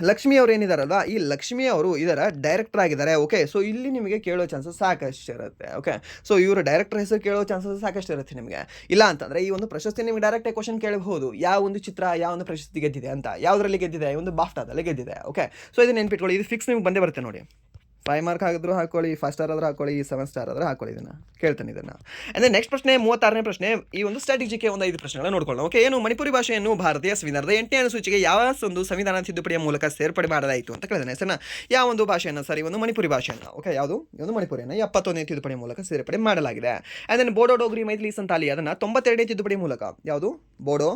[SPEAKER 1] ಲಕ್ಷ್ಮಿ ಅವರು ಏನಿದಾರಲ್ವಾ, ಈ ಲಕ್ಷ್ಮಿ ಅವರು ಇದರ ಡೈರೆಕ್ಟರ್ ಆಗಿದ್ದಾರೆ. ಓಕೆ, ಸೊ ಇಲ್ಲಿ ನಿಮಗೆ ಕೇಳೋ ಚಾನ್ಸಸ್ ಸಾಕಷ್ಟು ಇರುತ್ತೆ. ಓಕೆ, ಸೊ ಇವರು ಡೈರೆಕ್ಟರ್ ಹೆಸರು ಕೇಳೋ ಚಾನ್ಸಸ್ ಸಾಕಷ್ಟು ಇರುತ್ತೆ ನಿಮಗೆ. ಇಲ್ಲ ಅಂತಂದರೆ ಈ ಒಂದು ಪ್ರಶಸ್ತಿ ನಿಮಗೆ ಡೈರೆಕ್ಟಾಗಿ ಕ್ವಶನ್ ಕೇಳಬಹುದು. ಯಾವ ಒಂದು ಚಿತ್ರ ಯಾವ ಒಂದು ಪ್ರಶಸ್ತಿ ಗೆದ್ದಿದೆ ಅಂತ. ಯಾವುದರಲ್ಲಿ ಗೆದ್ದಿದೆ? ಒಂದು ಬಾಫ್ಟಾದಲ್ಲಿ ಗೆದ್ದಿದೆ. ಓಕೆ, ಸೊ ಇದು ನೆನ್ಪಿಟ್ಕೊಳ್ಳಿ. ಇದು ಫಿಕ್ಸ್ ನಿಮ್ಗೆ ಬಂದೇ ಬರುತ್ತೆ ನೋಡಿ. 5 ಮಾರ್ಕ್ ಆಗಿದ್ರು ಹಾಕೊಳ್ಳಿ, 5 ಸ್ಟಾರ್ ಆದರೂ ಹಾಕೊಳ್ಳಿ, 7 ಸ್ಟಾರ್ ಆದರೂ ಹಾಕೊಳ್ಳಿ. ಕೇಳ್ತಾನೆ ಇದನ್ನು. ಅಂದರೆ ನೆಕ್ಸ್ಟ್ ಪ್ರಶ್ನೆ, 36ನೇ ಪ್ರಶ್ನೆ. ಈ ಒಂದು ಸ್ಟ್ರಾಟಜಿಗೆ ಒಂದು 5 ಪ್ರಶ್ನೆಗಳನ್ನ ನೋಡ್ಕೊಳ್ಳೋಣ. ಓಕೆ, ಏನು? ಮಣಿಪುರಿ ಭಾಷೆಯನ್ನು ಭಾರತೀಯ ಸಂವಿಧಾನದ 8ನೇ ಅನುಸೂಚಿಗೆ ಯಾವ ಒಂದು ಸಂವಿಧಾನ ತಿದ್ದುಪಡಿಯ ಮೂಲಕ ಸೇರ್ಪಡೆ ಮಾಡಲಾಯಿತು ಅಂತ ಕೇಳಿದಾನೆ ಸರ್. ಯಾವ ಒಂದು ಭಾಷೆಯನ್ನು ಸರ್? ಈ ಒಂದು ಮಣಿಪುರಿ ಭಾಷೆಯನ್ನು. ಓಕೆ, ಯಾವುದು? ಈ ಒಂದು ಮಣಿಪುರಿಯನ್ನು 71ನೇ ತಿದ್ದುಪಡಿಯ ಮೂಲಕ ಸೇರ್ಪಡೆ ಮಾಡಲಾಗಿದೆ. ಆ್ಯಂಡ್ ದೆನ್ ಬೋಡೋ, ಡೋಗ್ರಿ, ಮೈಥಿಲಿ, ಸಂತಾಲಿ ಅದನ್ನು 92ನೇ ತಿದ್ದುಪಡಿ ಮೂಲಕ. ಯಾವುದು? ಬೋಡೋ,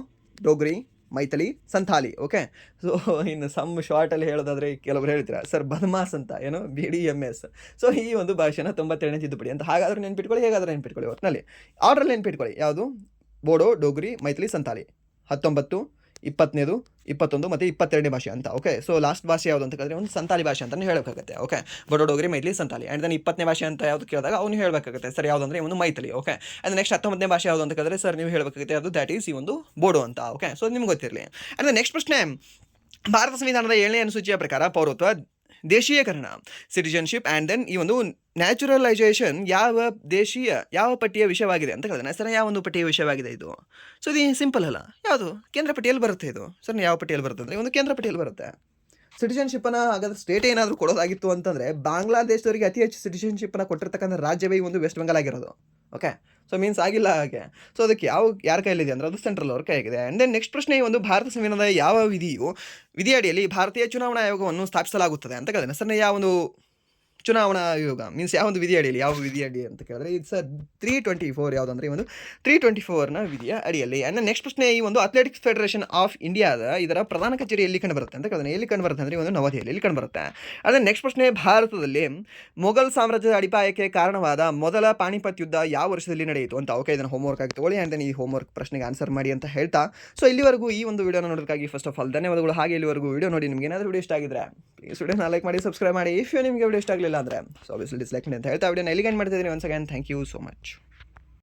[SPEAKER 1] ಡೋಗ್ರಿ, ಮೈಥಿಲಿ, ಸಂಥಾಲಿ. ಓಕೆ, ಸೊ ಇನ್ನು ಸಮ್ ಶಾರ್ಟಲ್ಲಿ ಹೇಳೋದಾದರೆ ಕೆಲವರು ಹೇಳ್ತೀರಾ ಸರ್ ಬದಮಾಸ್ ಅಂತ, ಏನು BDMS. ಸೊ ಈ ಒಂದು ಭಾಷೆನ 92ನೇ ತಿದ್ದುಪಡಿ ಅಂತ. ಹಾಗಾದ್ರೆ ನೆನ್ಪಿಟ್ಕೊಳ್ಳಿ, ಹೇಗಾದರೂ ನೆನ್ಪಿಟ್ಕೊಳ್ಳಿ. ಒಟ್ಟಿನಲ್ಲಿ ಆರ್ಡ್ರಲ್ಲಿ ನೆನ್ಪಿಟ್ಕೊಳ್ಳಿ. ಯಾವುದು? ಬೋಡೋ, ಡೋಗ್ರಿ, ಮೈಥಿಲಿ, ಸಂಥಾಲಿ 19, 20ನೇದು, 21 ಮತ್ತು 22ನೇ ಭಾಷೆ ಅಂತ. ಓಕೆ, ಸೊ ಲಾಸ್ಟ್ ಭಾಷೆ ಯಾವುದು ಅಂತ ಕೇಳಿದ್ರೆ ಒಂದು ಸಂತಾಲಿ ಭಾಷೆ ಅಂತಲೇ ಹೇಳಬೇಕಾಗುತ್ತೆ. Okay, Bodo, Dogri, Maithili, Santali. And then 20ನೇ ಭಾಷೆ ಅಂತ ಯಾವುದು ಕೇಳಿದಾಗ ಅವನು ಹೇಳಬೇಕಾಗುತ್ತೆ ಸರ್ ಯಾವುದು ಅಂದರೆ ಒಂದು ಮೈಥಿಲಿ. ಓಕೆ, ಆ್ಯಂಡ್ ನೆಕ್ಸ್ಟ್ 19ನೇ ಭಾಷೆ ಯಾವುದು ಅಂತ ಕೇಳಿದ್ರೆ ಸರ್ ನೀವು ಹೇಳಬೇಕಾಗುತ್ತೆ ಅದು ದ್ಯಾಟ್ ಈಸ್ ಈ ಒಂದು ಬೋಡೋ ಅಂತ. ಓಕೆ, ಸೊ ನಿಮ್ಗೆ ಗೊತ್ತಿರಲಿ. ಆ್ಯಂಡ್ ನೆಕ್ಸ್ಟ್ ಪ್ರಶ್ನೆ, ಭಾರತ ಸಂವಿಧಾನದ 7ನೇ ಅನುಸೂಚಿಯ ಪ್ರಕಾರ ಪೌರತ್ವ ದೇಶೀಯಕರಣ ಸಿಟಿಜನ್ಶಿಪ್ ಆ್ಯಂಡ್ ದೆನ್ ಈ ಒಂದು ನ್ಯಾಚುರಲೈಸೇಷನ್ ಯಾವ ಪಟ್ಟಿಯ ವಿಷಯವಾಗಿದೆ ಅಂತ ಕೇಳಿದಾನೆ. ಸರ್ ಯಾವ ಒಂದು ಪಟ್ಟಿಯ ವಿಷಯವಾಗಿದೆ ಇದು? ಸೊ ಇದು ಸಿಂಪಲ್ ಅಲ್ಲ, ಯಾವುದು ಕೇಂದ್ರ ಪಟ್ಟಿಯಲ್ಲಿ ಬರುತ್ತೆ ಇದು. ಸರ್ ಯಾವ ಪಟ್ಟಿಯಲ್ಲಿ ಬರುತ್ತೆ ಅಂದರೆ ಒಂದು ಕೇಂದ್ರ ಪಟ್ಟಿಯಲ್ಲಿ ಬರುತ್ತೆ. ಸಿಟಿಜನ್ಶಿಪ್ಪನ್ನು ಹಾಗಾದ್ರೆ ಸ್ಟೇಟ್ ಏನಾದರೂ ಕೊಡೋದಾಗಿತ್ತು ಅಂತಂದರೆ ಬಾಂಗ್ಲಾದೇಶದವರಿಗೆ ಅತಿ ಹೆಚ್ಚು ಸಿಟಿಜನ್ಶಿಪ್ಪನ್ನು ಕೊಟ್ಟಿರ್ತಕ್ಕಂಥ ರಾಜ್ಯವೇ ಈ ಒಂದು ವೆಸ್ಟ್ ಬೆಂಗಾಲ್ ಆಗಿರೋದು. ಓಕೆ, ಸೊ ಮೀನ್ಸ್ ಆಗಿಲ್ಲ ಹಾಗೆ. ಸೊ ಅದಕ್ಕೆ ಯಾರ ಕೈಲಿದೆ ಅಂದರೆ ಅದು ಸೆಂಟ್ರಲ್ ಅವ್ರ ಕೈಯಾಗಿದೆ. ಆ್ಯಂಡ್ ದೆನ್ ನೆಕ್ಸ್ಟ್ ಪ್ರಶ್ನೆ, ಈ ಒಂದು ಭಾರತ ಸಂವಿಧಾನದ ಯಾವ ವಿಧಿಯಡಿಯಲ್ಲಿ ಭಾರತೀಯ ಚುನಾವಣಾ ಆಯೋಗವನ್ನು ಸ್ಥಾಪಿಸಲಾಗುತ್ತದೆ ಅಂತ ಕೇಳಿದ್ರೆ ಸರ್ ಯಾವ ಒಂದು ಚುನಾವಣಾ ಆಯೋಗ ಮೀನ್ಸ್ ಯಾವ ಒಂದು ವಿಧಿ ಅಡಿಯಲ್ಲಿ, ಯಾವ ವಿಧಿ ಅಡಿ ಅಂತ ಕೇಳಿದ್ರೆ ಇದು ಸರ್ 324 ಯಾವುದಂದ್ರೆ ಈ ಒಂದು 324ನ ವಿಧಿಯ ಅಡಿಯಲ್ಲಿ. ಆ್ಯಂಡ್ ನೆಕ್ಸ್ಟ್ ಪ್ರಶ್ನೆ, ಈ ಒಂದು ಅಥ್ಲೆಟಿಕ್ಸ್ ಫೆಡರೇಷನ್ ಆಫ್ ಇಂಡಿಯಾದ ಇದರ ಪ್ರಧಾನ ಕಚೇರಿ ಎಲ್ಲಿ ಕಂಡು ಬರುತ್ತೆ ಅಂತ ಕೇಳಿದ್ರೆ ಎಲ್ಲಿ ಕಂಡು ಬರುತ್ತೆ ಅಂದರೆ ಈ ಒಂದು ನವದೆಹಲಿಯಲ್ಲಿ ಕಂಡು ಬರುತ್ತೆ. ಅದೇ ನೆಕ್ಸ್ಟ್ ಪ್ರಶ್ನೆ, ಭಾರತದಲ್ಲಿ ಮೊಘಲ್ ಸಾಮ್ರಾಜ್ಯದ ಅಡಿಪಾಯಕ್ಕೆ ಕಾರಣವಾದ ಮೊದಲ ಪಾಣಿಪತ್ ಯುದ್ಧ ಯಾವ ವರ್ಷದಲ್ಲಿ ನಡೆಯಿತು ಅಂತ. ಓಕೆ, ಇದನ್ನು ಹೋಮ್ವರ್ಕ್ ಆಗಿ ತೊಗೊಳ್ಳಿ ಆ್ಯಂಡ್ ದೆನ್ ಈ ಹೋಮ್ವರ್ಕ್ ಪ್ರಶ್ನೆಗೆ ಆನ್ಸರ್ ಮಾಡಿ ಅಂತ ಹೇಳ್ತಾ, ಸೊ ಇಲ್ಲಿವರೆಗೂ ಈ ಒಂದು ವಿಡಿಯೋನ ನೋಡೋದಕ್ಕಾಗಿ ಫಸ್ಟ್ ಆಫ್ ಆಲ್ ಧನ್ಯವಾದಗಳು. ಹಾಗೆ ಇಲ್ಲಿವರೆಗೂ ವಿಡಿಯೋ ನೋಡಿ ನಿಮಗೆ ಏನಾದರೂ ವಿಡಿಯೋ ಇಷ್ಟ ಆಗಿದ್ರೆ ಪ್ಲೀಸ್ ವಿಡಿಯೋನ ಲೈಕ್ ಮಾಡಿ, ಸಬ್ಸ್ಕ್ರೈಬ್ ಮಾಡಿ. ಇಫ್ ನಿಮಗೆ ವಿಡಿಯೋ ಇಷ್ಟ ಆಗಲಿಲ್ಲ ಅಂದರೆ ಸೊ ಆಬ್ವಿಯಸ್ಲಿ ಡಿಸ್ಲೈಕ್ ಮಾಡಿ ಅಂತ ಹೇಳ್ತಾ ವಿಡಿಯೋನ ಎಲ್ಲಿಗೆ ಎಂಡ್ ಮಾಡ್ತಿದ್ದೀನಿ. Once again thank you so much.